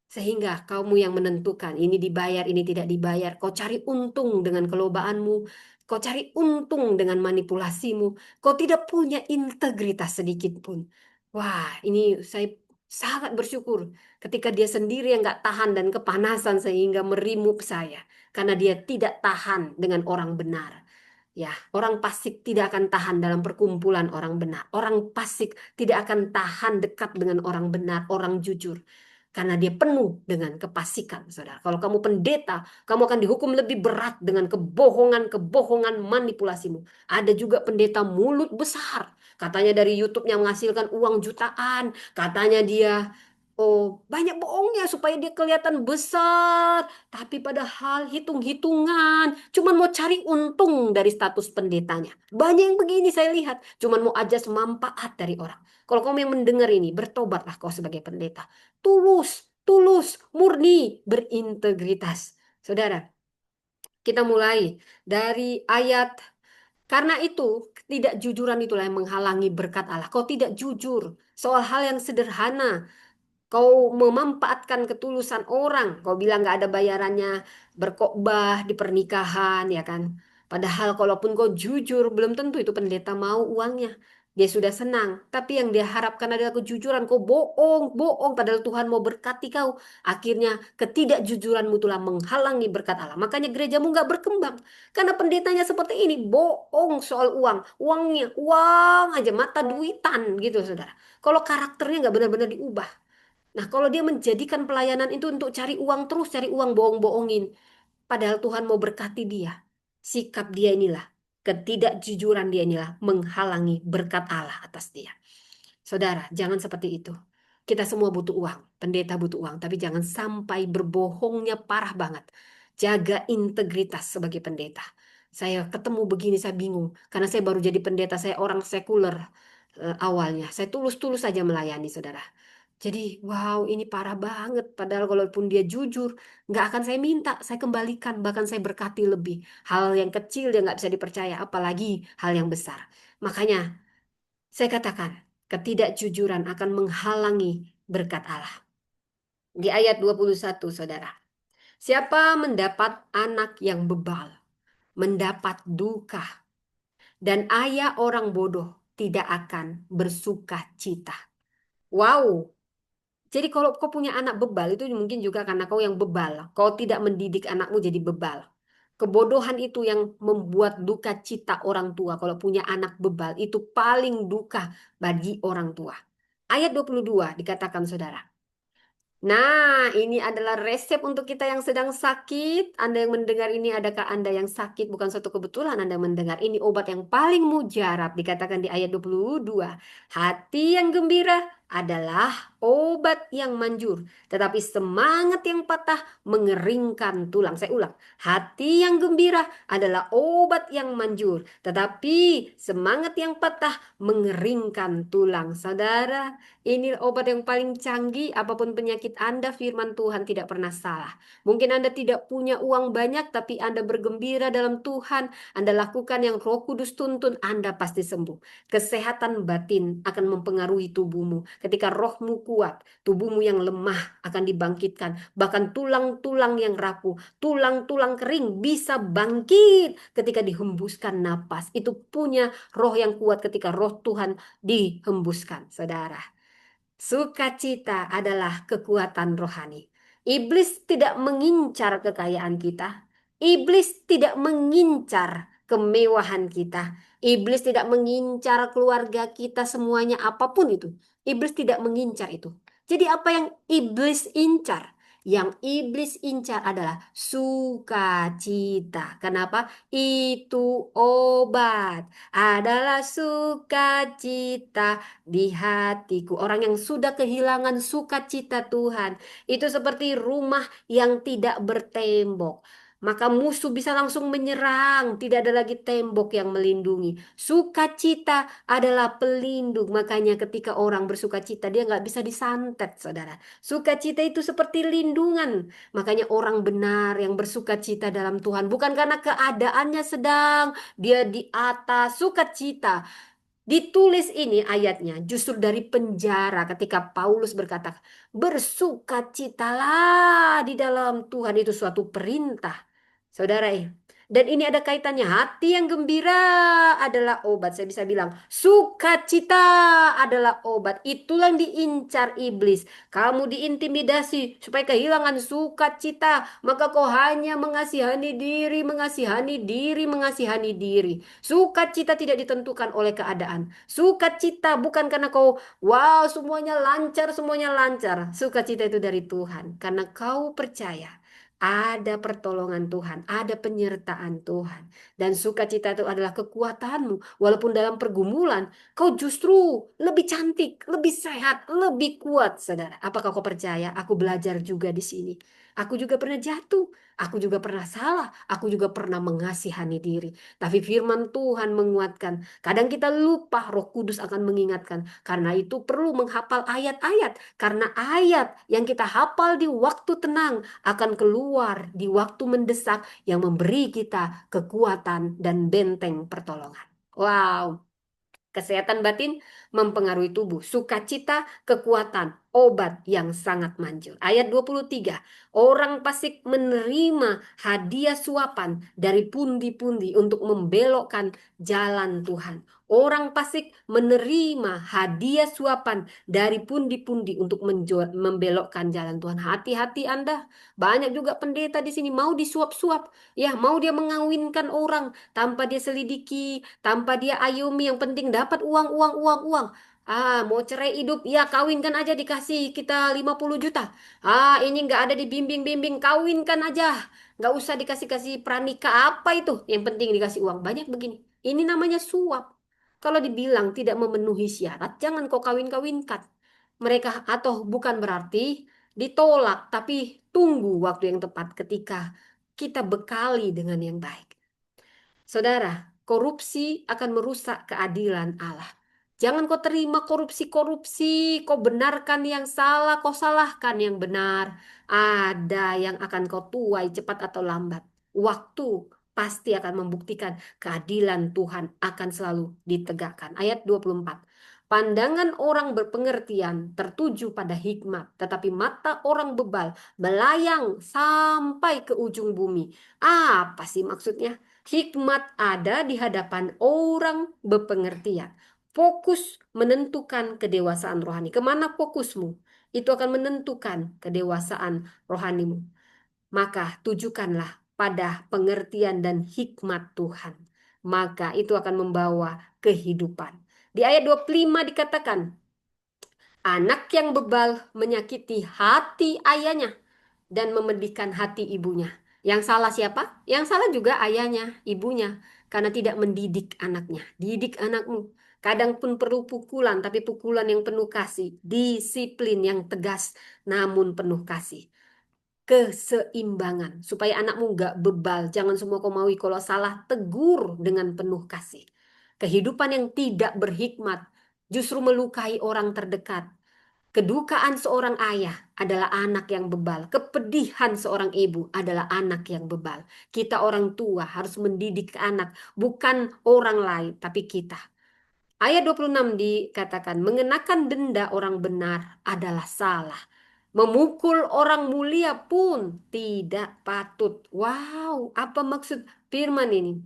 Sehingga kamu yang menentukan ini dibayar, ini tidak dibayar. Kau cari untung dengan kelobaanmu. Kau cari untung dengan manipulasimu. Kau tidak punya integritas sedikit pun. Wah, ini saya sangat bersyukur ketika dia sendiri yang nggak tahan dan kepanasan sehingga merimuk saya. Karena dia tidak tahan dengan orang benar. Ya, orang fasik tidak akan tahan dalam perkumpulan orang benar. Orang fasik tidak akan tahan dekat dengan orang benar, orang jujur. Karena dia penuh dengan kepasikan, saudara. Kalau kamu pendeta, kamu akan dihukum lebih berat dengan kebohongan-kebohongan manipulasimu. Ada juga pendeta mulut besar. Katanya dari YouTube-nya menghasilkan uang jutaan. Katanya dia, oh banyak bohongnya supaya dia kelihatan besar. Tapi padahal hitung-hitungan. Cuman mau cari untung dari status pendetanya. Banyak yang begini saya lihat. Cuman mau ajas manfaat dari orang. Kalau kamu yang mendengar ini, bertobatlah kau sebagai pendeta. Tulus, tulus, murni, berintegritas. Saudara, kita mulai dari ayat, karena itu ketidakjujuran itulah yang menghalangi berkat Allah. Kau tidak jujur soal hal yang sederhana. Kau memanfaatkan ketulusan orang. Kau bilang nggak ada bayarannya berkhotbah di pernikahan, ya kan? Padahal kalaupun kau jujur, belum tentu itu pendeta mau uangnya. Dia sudah senang. Tapi yang dia harapkan adalah kejujuran. Kau bohong, bohong. Padahal Tuhan mau berkati kau. Akhirnya ketidakjujuranmu itulah menghalangi berkat Allah. Makanya gerejamu nggak berkembang. Karena pendetanya seperti ini. Bohong soal uang. Uangnya, uang aja. Mata duitan gitu, saudara. Kalau karakternya nggak benar-benar diubah. Nah, kalau dia menjadikan pelayanan itu untuk cari uang terus, cari uang bohong-bohongin. Padahal Tuhan mau berkati dia. Sikap dia inilah, ketidakjujuran dia inilah menghalangi berkat Allah atas dia. Saudara, jangan seperti itu. Kita semua butuh uang, pendeta butuh uang, tapi jangan sampai berbohongnya parah banget. Jaga integritas sebagai pendeta. Saya ketemu begini, saya bingung. Karena saya baru jadi pendeta, saya orang sekuler awalnya. Saya tulus-tulus saja melayani, saudara. Jadi, wow, ini parah banget. Padahal kalaupun dia jujur, nggak akan saya minta, saya kembalikan, bahkan saya berkati lebih. Hal yang kecil dia nggak bisa dipercaya, apalagi hal yang besar. Makanya, saya katakan, ketidakjujuran akan menghalangi berkat Allah. Di ayat 21, saudara. Siapa mendapat anak yang bebal, mendapat duka, dan ayah orang bodoh tidak akan bersuka cita. Wow, jadi kalau kau punya anak bebal itu mungkin juga karena kau yang bebal. Kau tidak mendidik anakmu jadi bebal. Kebodohan itu yang membuat duka cita orang tua. Kalau punya anak bebal itu paling duka bagi orang tua. Ayat 22 dikatakan saudara. Nah, ini adalah resep untuk kita yang sedang sakit. Anda yang mendengar ini, adakah Anda yang sakit? Bukan suatu kebetulan Anda mendengar. Ini obat yang paling mujarab. Dikatakan di ayat 22. Hati yang gembira adalah obat yang manjur. Tetapi semangat yang patah mengeringkan tulang. Saya ulang. Hati yang gembira adalah obat yang manjur. Tetapi semangat yang patah mengeringkan tulang. Saudara, ini obat yang paling canggih, apapun penyakit Anda, firman Tuhan tidak pernah salah. Mungkin Anda tidak punya uang banyak, tapi Anda bergembira dalam Tuhan. Anda lakukan yang Roh Kudus tuntun, Anda pasti sembuh. Kesehatan batin akan mempengaruhi tubuhmu. Ketika rohmu kuat, tubuhmu yang lemah akan dibangkitkan. Bahkan tulang-tulang yang rapuh, tulang-tulang kering bisa bangkit ketika dihembuskan napas. Itu punya roh yang kuat ketika roh Tuhan dihembuskan, saudara. Sukacita adalah kekuatan rohani. Iblis tidak mengincar kekayaan kita. Iblis tidak mengincar kemewahan kita. Iblis tidak mengincar keluarga kita semuanya apapun itu. Iblis tidak mengincar itu. Jadi apa yang iblis incar? Yang iblis incar adalah sukacita. Kenapa? Itu obat adalah sukacita di hatiku. Orang yang sudah kehilangan sukacita Tuhan, itu seperti rumah yang tidak bertembok. Maka musuh bisa langsung menyerang, tidak ada lagi tembok yang melindungi. Sukacita adalah pelindung, makanya ketika orang bersukacita dia nggak bisa disantet, saudara. Sukacita itu seperti lindungan, makanya orang benar yang bersukacita dalam Tuhan bukan karena keadaannya sedang dia di atas sukacita. Ditulis ini ayatnya justru dari penjara ketika Paulus berkata, bersukacitalah di dalam Tuhan itu suatu perintah. Saudara, dan ini ada kaitannya. Hati yang gembira adalah obat. Saya bisa bilang, sukacita adalah obat. Itulah yang diincar iblis. Kamu diintimidasi supaya kehilangan sukacita. Maka kau hanya mengasihani diri, mengasihani diri, mengasihani diri. Sukacita tidak ditentukan oleh keadaan. Sukacita bukan karena kau, wow, semuanya lancar. Sukacita itu dari Tuhan. Karena kau percaya ada pertolongan Tuhan, ada penyertaan Tuhan. Dan sukacita itu adalah kekuatanmu. Walaupun dalam pergumulan, kau justru lebih cantik, lebih sehat, lebih kuat, saudara. Apakah kau percaya? Aku belajar juga di sini. Aku juga pernah jatuh. Aku juga pernah salah. Aku juga pernah mengasihani diri. Tapi firman Tuhan menguatkan. Kadang kita lupa, Roh Kudus akan mengingatkan. Karena itu perlu menghafal ayat-ayat. Karena ayat yang kita hafal di waktu tenang akan keluar di waktu mendesak yang memberi kita kekuatan dan benteng pertolongan. Wow, kesehatan batin mempengaruhi tubuh. Sukacita, kekuatan, obat yang sangat manjur. Ayat 23, orang fasik menerima hadiah suapan dari pundi-pundi untuk membelokkan jalan Tuhan. Orang fasik menerima hadiah suapan dari pundi-pundi untuk membelokkan jalan Tuhan. Hati-hati Anda. Banyak juga pendeta di sini mau disuap-suap. Ya, mau dia mengawinkan orang tanpa dia selidiki, tanpa dia ayumi, yang penting dapat uang, uang, uang, uang. Mau cerai hidup, ya kawinkan aja dikasih kita 50 juta. Ini nggak ada dibimbing-bimbing, kawinkan aja. Nggak usah dikasih-kasih pranikah apa itu. Yang penting dikasih uang. Banyak begini. Ini namanya suap. Kalau dibilang tidak memenuhi syarat, jangan kau kawin-kawinkan. Mereka atau bukan berarti ditolak, tapi tunggu waktu yang tepat ketika kita bekali dengan yang baik. Saudara, korupsi akan merusak keadilan Allah. Jangan kau terima korupsi-korupsi, kau benarkan yang salah, kau salahkan yang benar. Ada yang akan kau tuai cepat atau lambat. Waktu pasti akan membuktikan keadilan Tuhan akan selalu ditegakkan. Ayat 24. Pandangan orang berpengertian tertuju pada hikmat, tetapi mata orang bebal melayang sampai ke ujung bumi. Apa sih maksudnya? Hikmat ada di hadapan orang berpengertian. Fokus menentukan kedewasaan rohani. Kemana fokusmu? Itu akan menentukan kedewasaan rohanimu. Maka tujukanlah pada pengertian dan hikmat Tuhan. Maka itu akan membawa kehidupan. Di ayat 25 dikatakan, anak yang bebal menyakiti hati ayahnya dan memedihkan hati ibunya. Yang salah siapa? Yang salah juga ayahnya, ibunya, karena tidak mendidik anaknya. Didik anakmu. Kadang pun perlu pukulan, tapi pukulan yang penuh kasih. Disiplin yang tegas, namun penuh kasih. Keseimbangan, supaya anakmu nggak bebal. Jangan semua kau maui, kalau salah, tegur dengan penuh kasih. Kehidupan yang tidak berhikmat justru melukai orang terdekat. Kedukaan seorang ayah adalah anak yang bebal. Kepedihan seorang ibu adalah anak yang bebal. Kita orang tua harus mendidik anak, bukan orang lain, tapi kita. Ayat 26 dikatakan, mengenakan denda orang benar adalah salah. Memukul orang mulia pun tidak patut. Wow, apa maksud firman ini?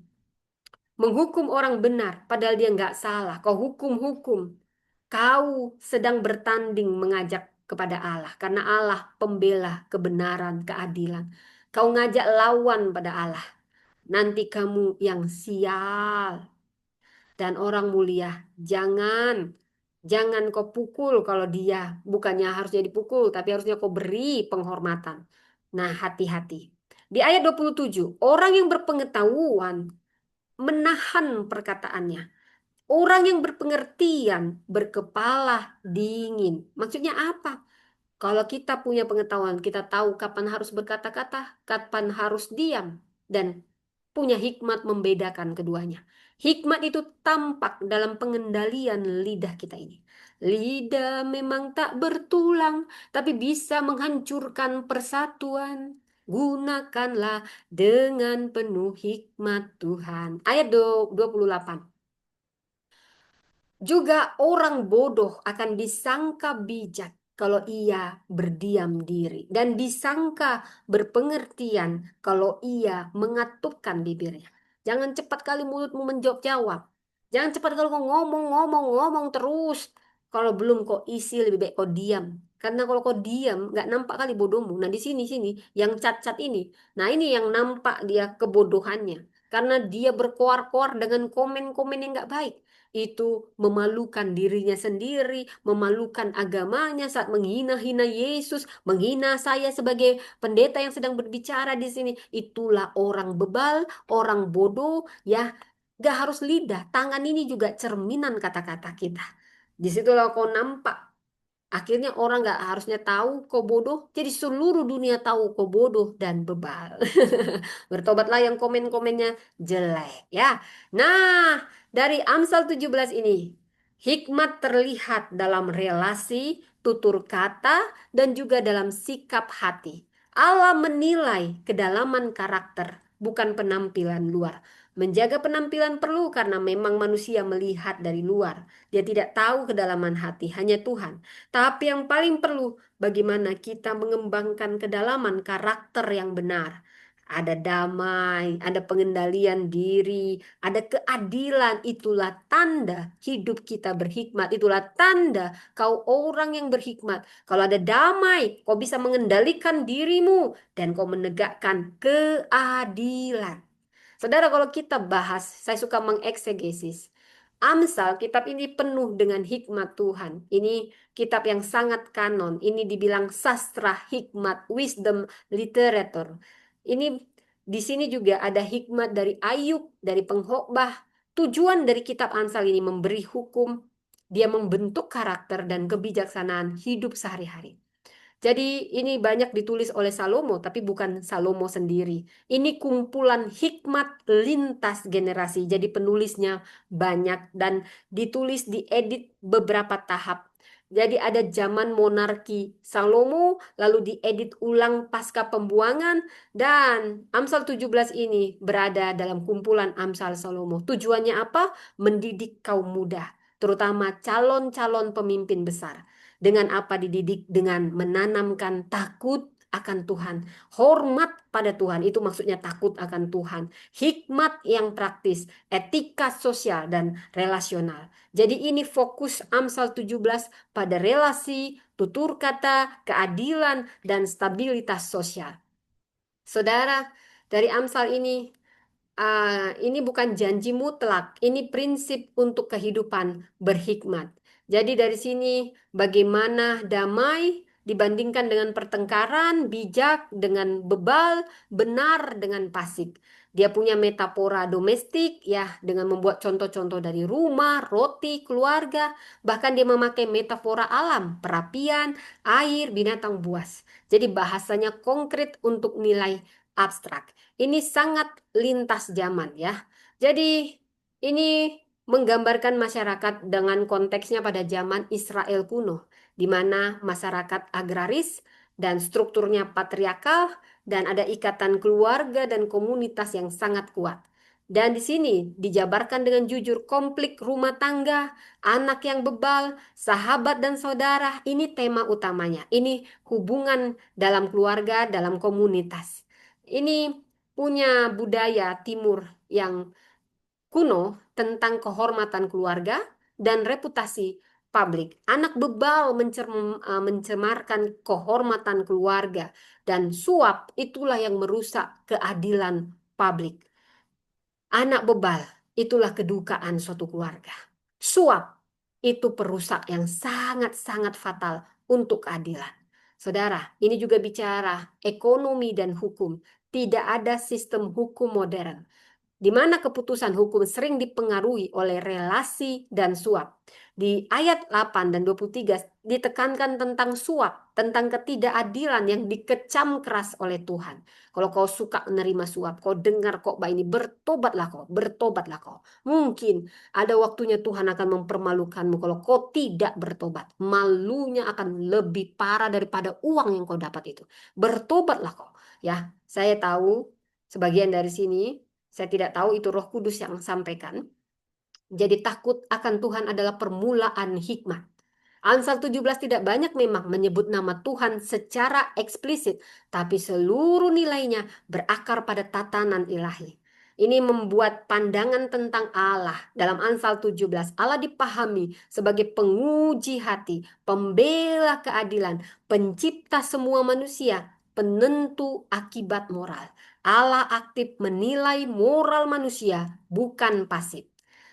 Menghukum orang benar, padahal dia nggak salah. Kau hukum-hukum. Kau sedang bertanding mengajak kepada Allah, karena Allah pembela kebenaran, keadilan. Kau ngajak lawan pada Allah. nanti kamu yang sial. Dan orang mulia, jangan kau pukul kalau dia bukannya harusnya dipukul, tapi harusnya kau beri penghormatan. Nah, hati-hati. Di ayat 27, orang yang berpengetahuan menahan perkataannya. Orang yang berpengertian berkepala dingin. Maksudnya apa? Kalau kita punya pengetahuan, kita tahu kapan harus berkata-kata, kapan harus diam, dan punya hikmat membedakan keduanya. Hikmat itu tampak dalam pengendalian lidah kita ini. Lidah memang tak bertulang, tapi bisa menghancurkan persatuan. Gunakanlah dengan penuh hikmat Tuhan. Ayat 28. Juga orang bodoh akan disangka bijak kalau ia berdiam diri dan disangka berpengertian kalau ia mengatupkan bibirnya. Jangan cepat kali mulutmu menjawab-jawab. Jangan cepat kalau kau ngomong terus. Kalau belum kau isi lebih baik kau diam. Karena kalau kau diam nggak nampak kali bodohmu. Nah di sini sini yang cat-cat ini. Nah ini yang nampak dia kebodohannya. Karena dia berkoar-koar dengan komen-komen yang nggak baik itu memalukan dirinya sendiri, memalukan agamanya saat menghina-hina Yesus, menghina saya sebagai pendeta yang sedang berbicara di sini. Itulah orang bebal, orang bodoh, ya. Gak harus lidah, tangan ini juga cerminan kata-kata kita. Disitulah kau nampak. Akhirnya orang gak harusnya tahu kau bodoh, jadi seluruh dunia tahu kau bodoh dan bebal. Bertobatlah yang komen-komennya jelek ya. Nah, dari Amsal 17 ini, hikmat terlihat dalam relasi, tutur kata, dan juga dalam sikap hati. Allah menilai kedalaman karakter, bukan penampilan luar. Menjaga penampilan perlu karena memang manusia melihat dari luar. Dia tidak tahu kedalaman hati, hanya Tuhan. Tapi yang paling perlu, bagaimana kita mengembangkan kedalaman karakter yang benar. Ada damai, ada pengendalian diri, ada keadilan. Itulah tanda hidup kita berhikmat. Itulah tanda kau orang yang berhikmat. Kalau ada damai, kau bisa mengendalikan dirimu dan kau menegakkan keadilan. Saudara, kalau kita bahas, saya suka mengeksegesis. Amsal, kitab ini penuh dengan hikmat Tuhan. Ini kitab yang sangat kanon. Ini dibilang sastra hikmat, wisdom literature. Ini di sini juga ada hikmat dari Ayub, dari pengkhotbah. Tujuan dari kitab Amsal ini memberi hukum, dia membentuk karakter dan kebijaksanaan hidup sehari-hari. Jadi ini banyak ditulis oleh Salomo, tapi bukan Salomo sendiri. Ini kumpulan hikmat lintas generasi. Jadi penulisnya banyak dan ditulis diedit beberapa tahap. Jadi ada zaman monarki Salomo, lalu diedit ulang pasca pembuangan, dan Amsal 17 ini berada dalam kumpulan Amsal Salomo. Tujuannya apa? Mendidik kaum muda, terutama calon-calon pemimpin besar. Dengan apa dididik? Dengan menanamkan takut akan Tuhan. Hormat pada Tuhan, itu maksudnya takut akan Tuhan. Hikmat yang praktis, etika sosial dan relasional. Jadi ini fokus Amsal 17 pada relasi, tutur kata, keadilan, dan stabilitas sosial. Saudara, dari Amsal ini bukan janji mutlak, ini prinsip untuk kehidupan berhikmat. Jadi dari sini bagaimana damai dibandingkan dengan pertengkaran, bijak dengan bebal, benar dengan fasik. Dia punya metafora domestik ya dengan membuat contoh-contoh dari rumah, roti, keluarga, bahkan dia memakai metafora alam, perapian, air, binatang buas. Jadi bahasanya konkret untuk nilai abstrak. Ini sangat lintas zaman ya. Jadi ini menggambarkan masyarakat dengan konteksnya pada zaman Israel kuno, di mana masyarakat agraris dan strukturnya patriarkal dan ada ikatan keluarga dan komunitas yang sangat kuat. Dan di sini dijabarkan dengan jujur konflik rumah tangga, anak yang bebal, sahabat dan saudara. Ini tema utamanya. Ini hubungan dalam keluarga, dalam komunitas. Ini punya budaya timur yang kuno tentang kehormatan keluarga dan reputasi publik. Anak bebal mencemarkan kehormatan keluarga dan suap itulah yang merusak keadilan publik. Anak bebal, itulah kedukaan suatu keluarga. Suap, itu perusak yang sangat-sangat fatal untuk keadilan. Saudara, ini juga bicara ekonomi dan hukum. Tidak ada sistem hukum modern di mana keputusan hukum sering dipengaruhi oleh relasi dan suap. Di ayat 8 dan 23 ditekankan tentang suap, tentang ketidakadilan yang dikecam keras oleh Tuhan. Kalau kau suka menerima suap, kau dengar khotbah ini, bertobatlah kau, bertobatlah kau. Mungkin ada waktunya Tuhan akan mempermalukanmu kalau kau tidak bertobat. Malunya akan lebih parah daripada uang yang kau dapat itu. Bertobatlah kau. Ya, saya tahu sebagian dari sini saya tidak tahu itu Roh Kudus yang sampaikan. Jadi takut akan Tuhan adalah permulaan hikmat. Amsal 17 tidak banyak memang menyebut nama Tuhan secara eksplisit, tapi seluruh nilainya berakar pada tatanan ilahi. Ini membuat pandangan tentang Allah dalam Amsal 17. Allah dipahami sebagai penguji hati, pembela keadilan, pencipta semua manusia, penentu akibat moral. Allah aktif menilai moral manusia, bukan pasif.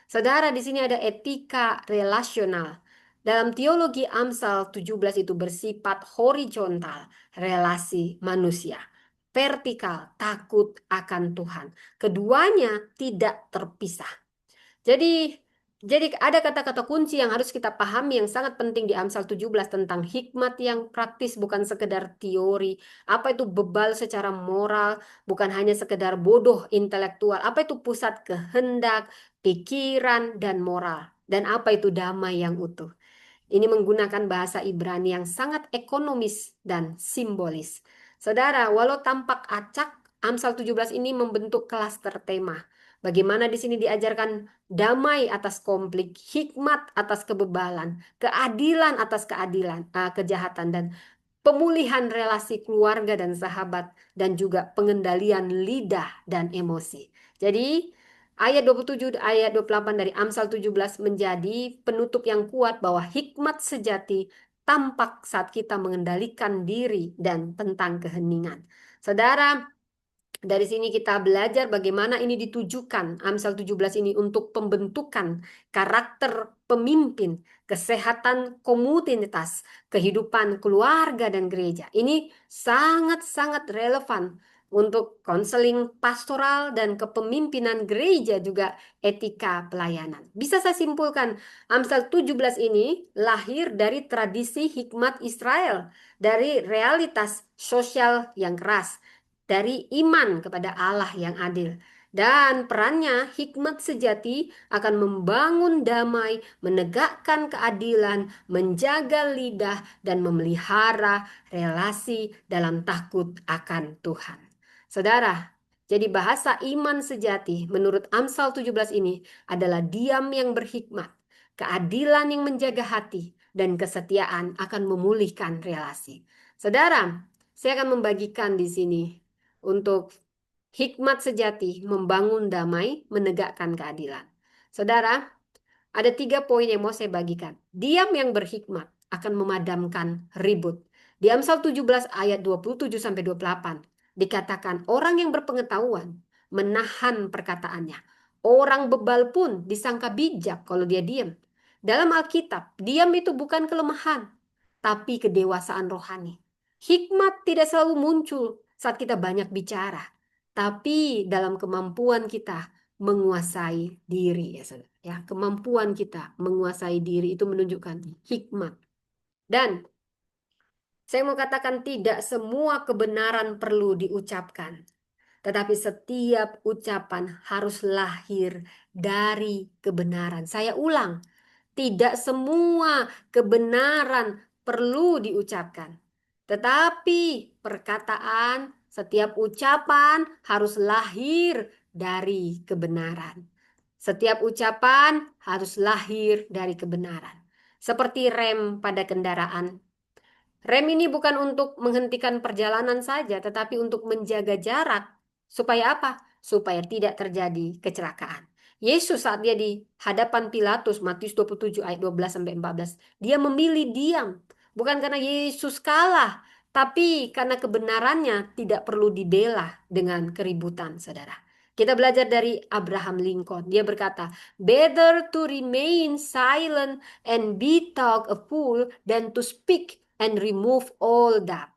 Saudara, di sini ada etika relasional. Dalam teologi Amsal 17 itu bersifat horizontal, relasi manusia. Vertikal, takut akan Tuhan. Keduanya tidak terpisah. Jadi jadi ada kata-kata kunci yang harus kita pahami yang sangat penting di Amsal 17 tentang hikmat yang praktis, bukan sekedar teori. Apa itu bebal secara moral, bukan hanya sekedar bodoh intelektual. Apa itu pusat kehendak, pikiran, dan moral. Dan apa itu damai yang utuh. Ini menggunakan bahasa Ibrani yang sangat ekonomis dan simbolis. Saudara, walau tampak acak, Amsal 17 ini membentuk klaster tema. Bagaimana di sini diajarkan damai atas konflik, hikmat atas kebebalan, keadilan atas kejahatan, dan pemulihan relasi keluarga dan sahabat, dan juga pengendalian lidah dan emosi. Jadi, ayat 27, ayat 28 dari Amsal 17 menjadi penutup yang kuat bahwa hikmat sejati tampak saat kita mengendalikan diri dan tentang keheningan. Saudara, dari sini kita belajar bagaimana ini ditujukan Amsal 17 ini untuk pembentukan karakter pemimpin, kesehatan komunitas, kehidupan keluarga dan gereja. Ini sangat-sangat relevan untuk konseling pastoral dan kepemimpinan gereja, juga etika pelayanan. Bisa saya simpulkan, Amsal 17 ini lahir dari tradisi hikmat Israel, dari realitas sosial yang keras, dari iman kepada Allah yang adil. Dan perannya hikmat sejati akan membangun damai, menegakkan keadilan, menjaga lidah, dan memelihara relasi dalam takut akan Tuhan. Saudara, jadi bahasa iman sejati menurut Amsal 17 ini adalah diam yang berhikmat, keadilan yang menjaga hati, dan kesetiaan akan memulihkan relasi. Saudara, saya akan membagikan di sini untuk hikmat sejati membangun damai, menegakkan keadilan. Saudara, ada 3 poin yang mau saya bagikan. Diam yang berhikmat akan memadamkan ribut. Di Amsal 17 ayat 27 sampai 28 dikatakan orang yang berpengetahuan menahan perkataannya. Orang bebal pun disangka bijak kalau dia diam. Dalam Alkitab, diam itu bukan kelemahan, tapi kedewasaan rohani. Hikmat tidak selalu muncul saat kita banyak bicara, tapi dalam kemampuan kita menguasai diri, ya saudara. Ya, kemampuan kita menguasai diri itu menunjukkan hikmat. Dan saya mau katakan tidak semua kebenaran perlu diucapkan, tetapi setiap ucapan harus lahir dari kebenaran. Saya ulang, tidak semua kebenaran perlu diucapkan, tetapi perkataan, setiap ucapan harus lahir dari kebenaran. Setiap ucapan harus lahir dari kebenaran. Seperti rem pada kendaraan. Rem ini bukan untuk menghentikan perjalanan saja, tetapi untuk menjaga jarak. Supaya apa? Supaya tidak terjadi kecelakaan. Yesus saat dia di hadapan Pilatus, Matius 27 ayat 12 sampai 14, dia memilih diam. Bukan karena Yesus kalah, tapi karena kebenarannya tidak perlu dibela dengan keributan, saudara. Kita belajar dari Abraham Lincoln. Dia berkata, better to remain silent and be thought a fool than to speak and remove all doubt.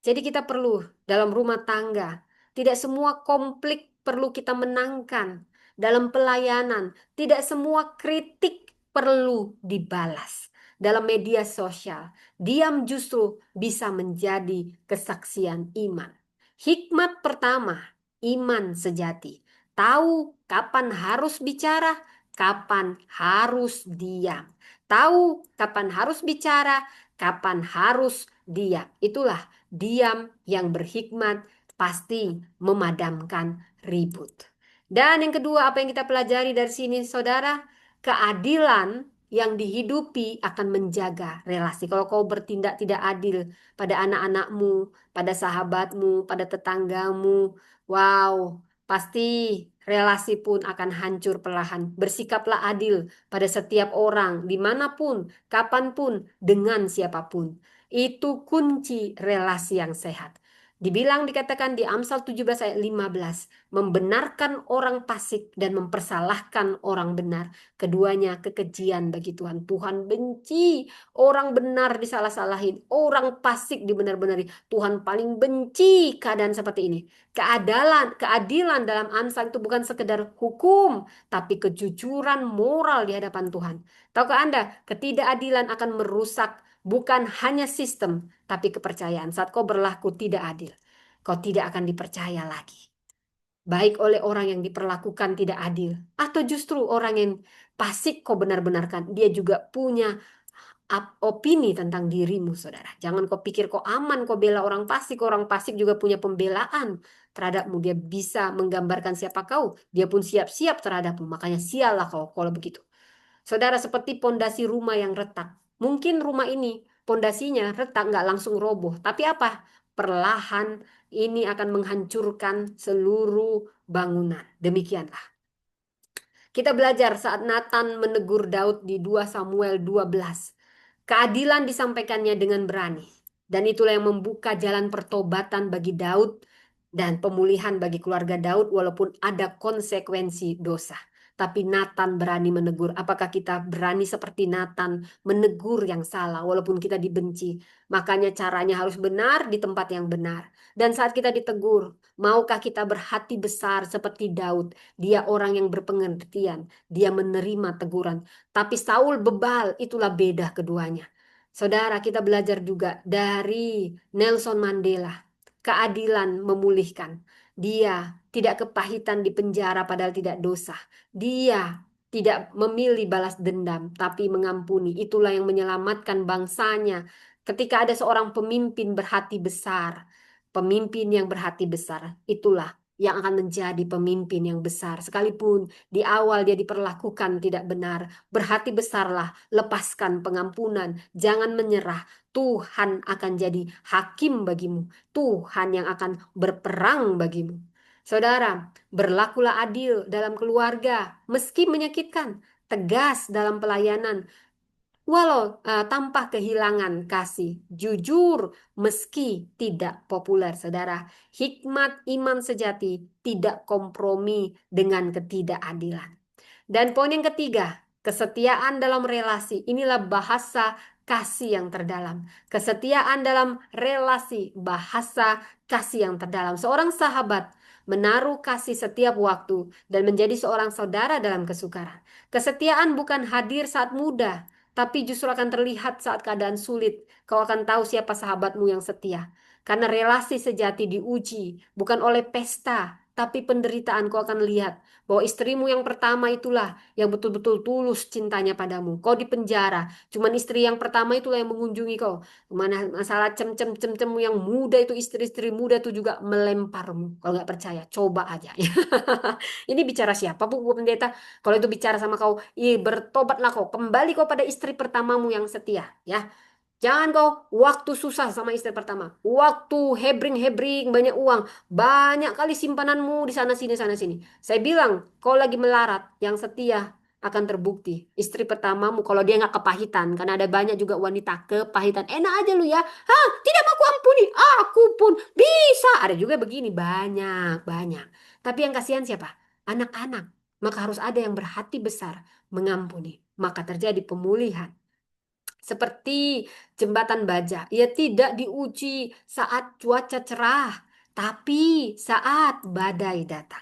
Jadi kita perlu dalam rumah tangga, tidak semua konflik perlu kita menangkan. Dalam pelayanan, tidak semua kritik perlu dibalas. Dalam media sosial, diam justru bisa menjadi kesaksian iman. Hikmat pertama, iman sejati. Tahu kapan harus bicara, kapan harus diam. Tahu kapan harus bicara, kapan harus diam. Itulah diam yang berhikmat pasti memadamkan ribut. Dan yang kedua, apa yang kita pelajari dari sini, saudara? Keadilan yang dihidupi akan menjaga relasi. Kalau kau bertindak tidak adil pada anak-anakmu, pada sahabatmu, pada tetanggamu, wow, pasti relasi pun akan hancur perlahan. Bersikaplah adil pada setiap orang, dimanapun, kapanpun, dengan siapapun. Itu kunci relasi yang sehat. Dibilang dikatakan di Amsal 17 ayat 15, membenarkan orang fasik dan mempersalahkan orang benar. Keduanya kekejian bagi Tuhan. Tuhan benci orang benar disalah-salahin, orang fasik dibenar-benari. Tuhan paling benci keadaan seperti ini. Keadilan dalam Amsal itu bukan sekedar hukum, tapi kejujuran moral di hadapan Tuhan. Tahukah Anda, ketidakadilan akan merusak bukan hanya sistem, tapi kepercayaan. Saat kau berlaku tidak adil, kau tidak akan dipercaya lagi. Baik oleh orang yang diperlakukan tidak adil, atau justru orang yang fasik kau benar-benarkan. Dia juga punya opini tentang dirimu, saudara. Jangan kau pikir kau aman, kau bela orang fasik. Orang fasik juga punya pembelaan terhadapmu. Dia bisa menggambarkan siapa kau. Dia pun siap-siap terhadapmu. Makanya sialah kau kalau begitu. Saudara, seperti pondasi rumah yang retak. Mungkin rumah ini pondasinya retak nggak langsung roboh. Tapi apa? Perlahan ini akan menghancurkan seluruh bangunan. Demikianlah. Kita belajar saat Nathan menegur Daud di 2 Samuel 12. Keadilan disampaikannya dengan berani. Dan itulah yang membuka jalan pertobatan bagi Daud dan pemulihan bagi keluarga Daud walaupun ada konsekuensi dosa. Tapi Nathan berani menegur. Apakah kita berani seperti Nathan menegur yang salah walaupun kita dibenci? Makanya caranya harus benar di tempat yang benar. Dan saat kita ditegur, maukah kita berhati besar seperti Daud? Dia orang yang berpengertian. Dia menerima teguran. Tapi Saul bebal, itulah beda keduanya. Saudara, kita belajar juga dari Nelson Mandela. Keadilan memulihkan. Dia tidak kepahitan di penjara padahal tidak dosa. Dia tidak memilih balas dendam, tapi mengampuni. Itulah yang menyelamatkan bangsanya. Ketika ada seorang pemimpin berhati besar, pemimpin yang berhati besar, itulah yang akan menjadi pemimpin yang besar. Sekalipun di awal dia diperlakukan tidak benar, berhati besarlah, lepaskan pengampunan, jangan menyerah. Tuhan akan jadi hakim bagimu. Tuhan yang akan berperang bagimu. Saudara, berlakulah adil dalam keluarga, meski menyakitkan, tegas dalam pelayanan, walau tanpa kehilangan kasih, jujur meski tidak populer, saudara. Hikmat iman sejati tidak kompromi dengan ketidakadilan. Dan poin yang ketiga, kesetiaan dalam relasi. Inilah bahasa kasih yang terdalam. Kesetiaan dalam relasi, bahasa kasih yang terdalam. Seorang sahabat menaruh kasih setiap waktu dan menjadi seorang saudara dalam kesukaran. Kesetiaan bukan hadir saat muda, tapi justru akan terlihat saat keadaan sulit. Kau akan tahu siapa sahabatmu yang setia. Karena relasi sejati diuji bukan oleh pesta, tapi penderitaan. Kau akan lihat bahwa istrimu yang pertama itulah yang betul-betul tulus cintanya padamu. Kau di penjara, cuman istri yang pertama itulah yang mengunjungi kau. Mana masalah cem-cem yang muda itu, istri-istri muda itu juga melemparmu. Kalau nggak percaya, coba aja. Ini bicara siapa, Bu Pendeta? Kalau itu bicara sama kau, bertobatlah kau. Kembali kau pada istri pertamamu yang setia, ya. Jangan kau waktu susah sama istri pertama. Waktu hebring-hebring banyak uang. Banyak kali simpananmu di sana sini sana sini. Saya bilang kau lagi melarat yang setia. akan terbukti. Istri pertamamu kalau dia nggak kepahitan, karena ada banyak juga wanita kepahitan. Enak aja lu ya. Hah, tidak mau aku ampuni. Aku pun bisa. Ada juga begini, banyak, banyak. Tapi yang kasihan siapa? Anak-anak. Maka harus ada yang berhati besar mengampuni. Maka terjadi pemulihan. Seperti jembatan baja, ia tidak diuji saat cuaca cerah, tapi saat badai datang.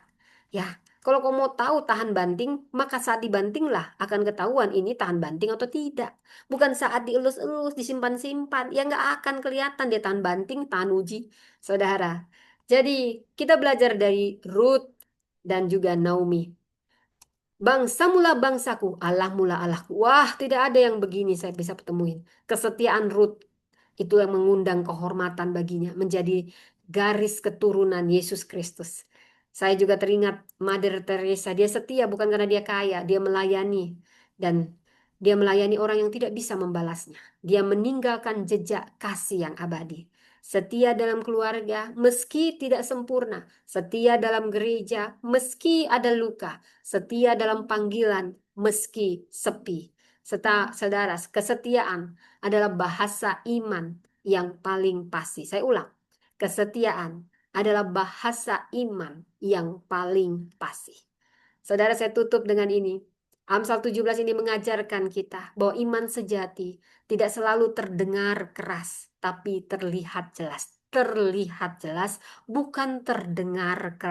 Ya, kalau kamu mau tahu tahan banting, maka saat dibantinglah akan ketahuan ini tahan banting atau tidak. Bukan saat dielus-elus, disimpan-simpan, ya nggak akan kelihatan dia tahan banting, tahan uji, saudara. Jadi kita belajar dari Ruth dan juga Naomi. Bangsa mula bangsaku, Allah mula Allahku. Wah, tidak ada yang begini saya bisa temuin. Kesetiaan Ruth itu yang mengundang kehormatan baginya, menjadi garis keturunan Yesus Kristus. Saya juga teringat Mother Teresa, dia setia bukan karena dia kaya, dia melayani dan dia melayani orang yang tidak bisa membalasnya. Dia meninggalkan jejak kasih yang abadi. Setia dalam keluarga meski tidak sempurna, setia dalam gereja meski ada luka, setia dalam panggilan meski sepi. Saudara, kesetiaan adalah bahasa iman yang paling pasti. Saya ulang, kesetiaan adalah bahasa iman yang paling pasti. Saudara, saya tutup dengan ini. Amsal 17 ini mengajarkan kita bahwa iman sejati tidak selalu terdengar keras, tapi terlihat jelas. Terlihat jelas, bukan terdengar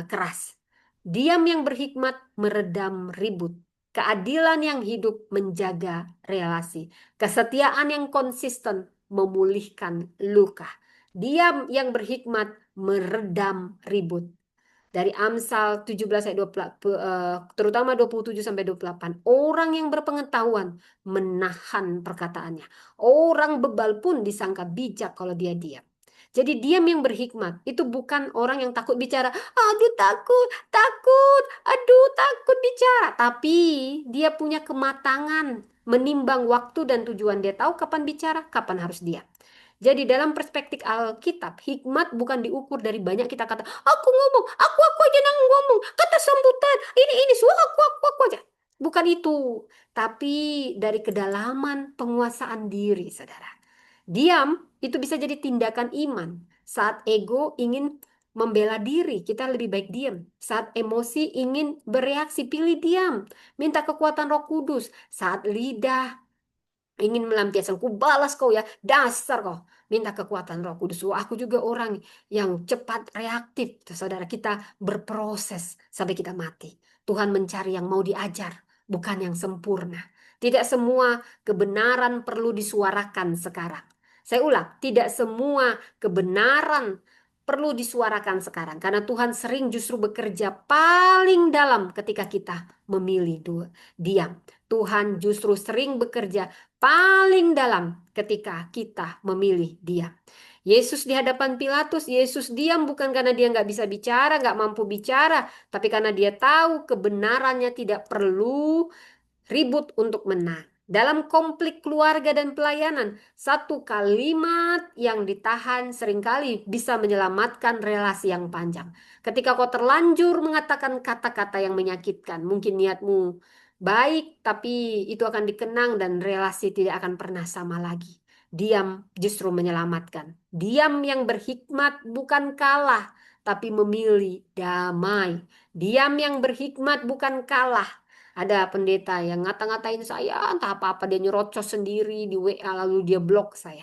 keras. Diam yang berhikmat meredam ribut. Keadilan yang hidup menjaga relasi. Kesetiaan yang konsisten memulihkan luka. Diam yang berhikmat meredam ribut. Dari Amsal 17 ayat 20, terutama 27 sampai 28. Orang yang berpengetahuan menahan perkataannya. Orang bebal pun disangka bijak kalau dia diam. Jadi diam yang berhikmat itu bukan orang yang takut bicara. Aduh takut, takut, aduh takut bicara. Tapi dia punya kematangan menimbang waktu dan tujuan. Dia tahu kapan bicara, kapan harus diam. Jadi dalam perspektif Alkitab, hikmat bukan diukur dari banyak kita kata, aku ngomong, aku aja nang ngomong, kata sambutan, ini, suara aku aja. Bukan itu, tapi dari kedalaman penguasaan diri, saudara. Diam itu bisa jadi tindakan iman. Saat ego ingin membela diri, kita lebih baik diam. Saat emosi ingin bereaksi, pilih diam. Minta kekuatan Roh Kudus. Saat lidah ingin melampiaskan, ku balas kau ya, dasar kau. Minta kekuatan Roh Kudus. Wah, aku juga orang yang cepat reaktif. Saudara, kita berproses sampai kita mati. Tuhan mencari yang mau diajar, bukan yang sempurna. Tidak semua kebenaran perlu disuarakan sekarang. Saya ulang, tidak semua kebenaran perlu disuarakan sekarang. Karena Tuhan sering justru bekerja paling dalam ketika kita memilih diam. Tuhan justru sering bekerja paling dalam ketika kita memilih diam. Yesus di hadapan Pilatus, Yesus diam bukan karena dia nggak bisa bicara, nggak mampu bicara, tapi karena dia tahu kebenarannya tidak perlu ribut untuk menang. Dalam konflik keluarga dan pelayanan, satu kalimat yang ditahan seringkali bisa menyelamatkan relasi yang panjang. Ketika kau terlanjur mengatakan kata-kata yang menyakitkan, mungkin niatmu baik, tapi itu akan dikenang dan relasi tidak akan pernah sama lagi. Diam justru menyelamatkan. Diam yang berhikmat bukan kalah, tapi memilih damai. Diam yang berhikmat bukan kalah. Ada pendeta yang ngata-ngatain saya, entah apa-apa dia nyerocos sendiri di WA lalu dia blok saya.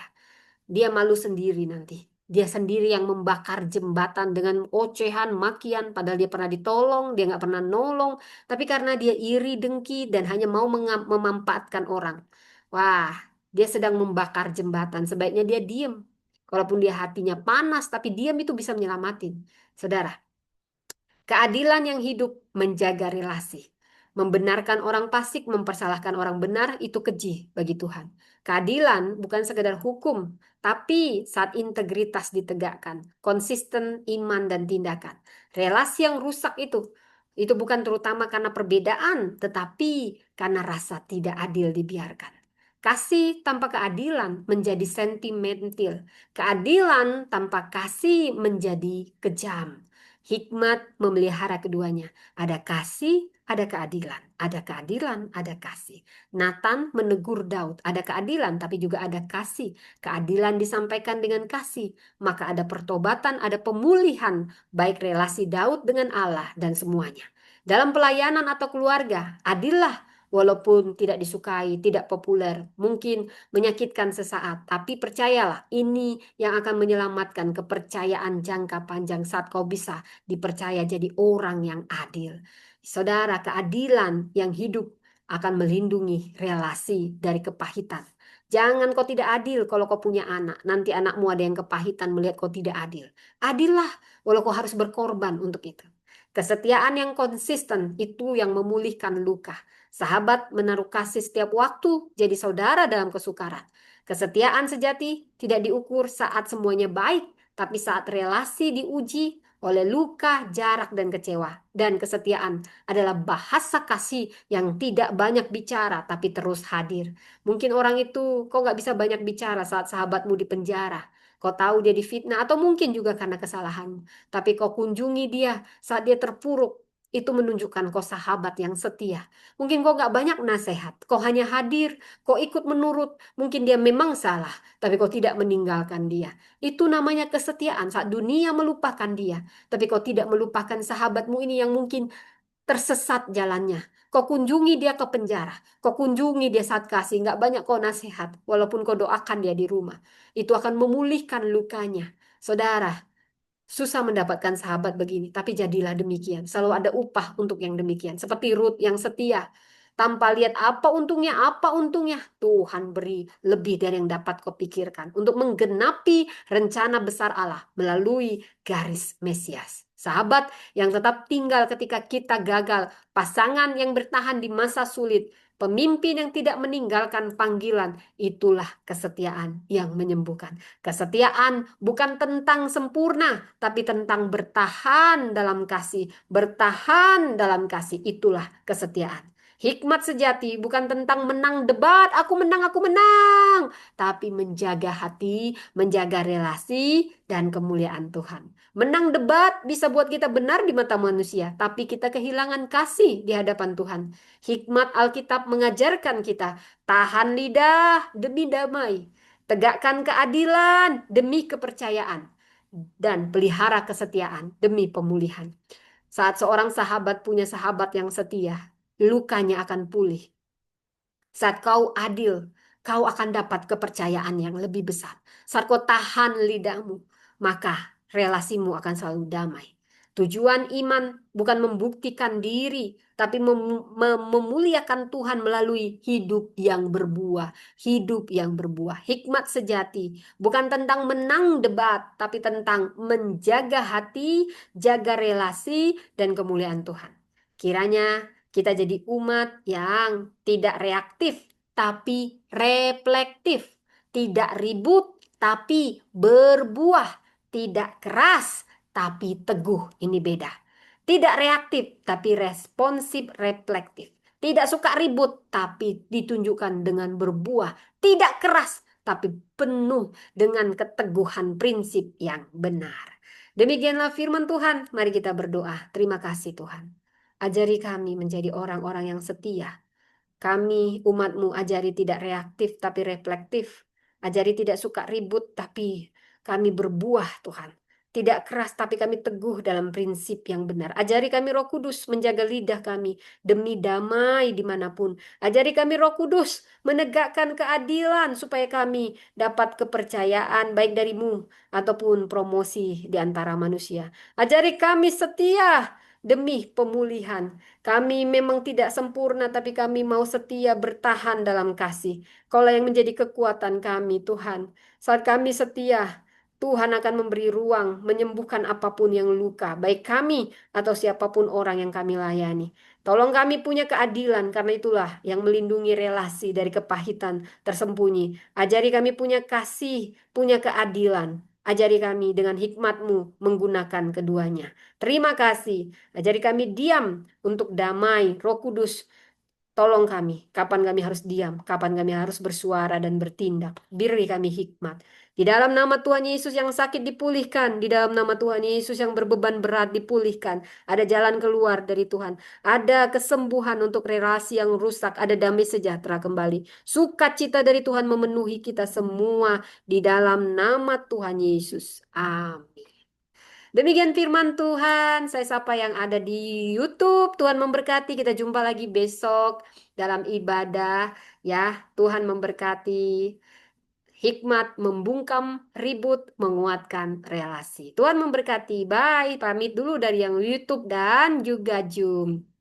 Dia malu sendiri nanti. Dia sendiri yang membakar jembatan dengan ocehan, makian, padahal dia pernah ditolong, dia nggak pernah nolong. Tapi karena dia iri, dengki, dan hanya mau memanfaatkan orang. Wah, dia sedang membakar jembatan. Sebaiknya dia diem. Walaupun dia hatinya panas, tapi diam itu bisa menyelamatin. Saudara, keadilan yang hidup menjaga relasi. Membenarkan orang fasik, mempersalahkan orang benar itu keji bagi Tuhan. Keadilan bukan sekedar hukum, tapi saat integritas ditegakkan, konsisten iman dan tindakan. Relasi yang rusak itu bukan terutama karena perbedaan, tetapi karena rasa tidak adil dibiarkan. Kasih tanpa keadilan menjadi sentimental. Keadilan tanpa kasih menjadi kejam. Hikmat memelihara keduanya. Ada kasih ada keadilan, ada kasih. Nathan menegur Daud, ada keadilan tapi juga ada kasih. Keadilan disampaikan dengan kasih, maka ada pertobatan, ada pemulihan, baik relasi Daud dengan Allah dan semuanya. Dalam pelayanan atau keluarga, adillah walaupun tidak disukai, tidak populer, mungkin menyakitkan sesaat, tapi percayalah, ini yang akan menyelamatkan kepercayaan jangka panjang saat kau bisa dipercaya jadi orang yang adil. Saudara, keadilan yang hidup akan melindungi relasi dari kepahitan. Jangan kau tidak adil kalau kau punya anak. Nanti anakmu ada yang kepahitan melihat kau tidak adil. Adillah walau kau harus berkorban untuk itu. Kesetiaan yang konsisten itu yang memulihkan luka. Sahabat menaruh kasih setiap waktu jadi saudara dalam kesukaran. Kesetiaan sejati tidak diukur saat semuanya baik, tapi saat relasi diuji oleh luka, jarak, dan kecewa. Dan kesetiaan adalah bahasa kasih yang tidak banyak bicara, tapi terus hadir. Mungkin orang itu kau nggak bisa banyak bicara saat sahabatmu di penjara. Kau tahu dia difitnah atau mungkin juga karena kesalahanmu. Tapi kau kunjungi dia saat dia terpuruk. Itu menunjukkan kau sahabat yang setia. Mungkin kau nggak banyak nasihat. Kau hanya hadir, kau ikut menurut. Mungkin dia memang salah, tapi kau tidak meninggalkan dia. Itu namanya kesetiaan saat dunia melupakan dia. Tapi kau tidak melupakan sahabatmu ini yang mungkin tersesat jalannya. Kau kunjungi dia ke penjara. Kau kunjungi dia saat kasih. Nggak banyak kau nasihat. Walaupun kau doakan dia di rumah. Itu akan memulihkan lukanya. Saudara, susah mendapatkan sahabat begini. Tapi jadilah demikian. Selalu ada upah untuk yang demikian. Seperti Ruth yang setia. Tanpa lihat apa untungnya. Tuhan beri lebih dari yang dapat kau pikirkan. Untuk menggenapi rencana besar Allah melalui garis Mesias. Sahabat yang tetap tinggal ketika kita gagal. Pasangan yang bertahan di masa sulit. Pemimpin yang tidak meninggalkan panggilan. Itulah kesetiaan yang menyembuhkan. Kesetiaan bukan tentang sempurna, tapi tentang bertahan dalam kasih. Bertahan dalam kasih. Itulah kesetiaan. Hikmat sejati bukan tentang menang debat, aku menang, tapi menjaga hati, menjaga relasi, dan kemuliaan Tuhan. Menang debat bisa buat kita benar di mata manusia, tapi kita kehilangan kasih di hadapan Tuhan. Hikmat Alkitab mengajarkan kita, tahan lidah demi damai, tegakkan keadilan demi kepercayaan, dan pelihara kesetiaan demi pemulihan. Saat seorang sahabat punya sahabat yang setia, lukanya akan pulih. Saat kau adil, kau akan dapat kepercayaan yang lebih besar. Saat kau tahan lidahmu, maka relasimu akan selalu damai. Tujuan iman bukan membuktikan diri, tapi memuliakan Tuhan melalui hidup yang berbuah. Hidup yang berbuah. Hikmat sejati bukan tentang menang debat, tapi tentang menjaga hati, jaga relasi, dan kemuliaan Tuhan. Kiranya kita jadi umat yang tidak reaktif, tapi reflektif. Tidak ribut, tapi berbuah. Tidak keras, tapi teguh. Ini beda. Tidak reaktif, tapi responsif, reflektif. Tidak suka ribut, tapi ditunjukkan dengan berbuah. Tidak keras, tapi penuh dengan keteguhan prinsip yang benar. Demikianlah firman Tuhan. Mari kita berdoa. Terima kasih Tuhan. Ajari kami menjadi orang-orang yang setia. Kami umatmu ajari tidak reaktif tapi reflektif. Ajari tidak suka ribut tapi kami berbuah Tuhan. Tidak keras tapi kami teguh dalam prinsip yang benar. Ajari kami Roh Kudus menjaga lidah kami demi damai dimanapun. Ajari kami Roh Kudus menegakkan keadilan supaya kami dapat kepercayaan baik darimu ataupun promosi di antara manusia. Ajari kami setia demi pemulihan. Kami memang tidak sempurna, tapi kami mau setia bertahan dalam kasih. Kaulah yang menjadi kekuatan kami, Tuhan. Saat kami setia, Tuhan akan memberi ruang menyembuhkan apapun yang luka, baik kami atau siapapun orang yang kami layani. Tolong kami punya keadilan, karena itulah yang melindungi relasi dari kepahitan tersembunyi. Ajari kami punya kasih, punya keadilan. Ajari kami dengan hikmat-Mu menggunakan keduanya. Terima kasih. Ajari kami diam untuk damai, Roh Kudus. Tolong kami, kapan kami harus diam, kapan kami harus bersuara dan bertindak. Beri kami hikmat. Di dalam nama Tuhan Yesus yang sakit dipulihkan, di dalam nama Tuhan Yesus yang berbeban berat dipulihkan. Ada jalan keluar dari Tuhan, ada kesembuhan untuk relasi yang rusak, ada damai sejahtera kembali. Sukacita dari Tuhan memenuhi kita semua di dalam nama Tuhan Yesus. Amin. Demikian firman Tuhan. Saya sapa yang ada di YouTube. Tuhan memberkati. Kita jumpa lagi besok dalam ibadah. Ya, Tuhan memberkati. Hikmat membungkam ribut, menguatkan relasi. Tuhan memberkati. Bye. Pamit dulu dari yang YouTube dan juga Zoom.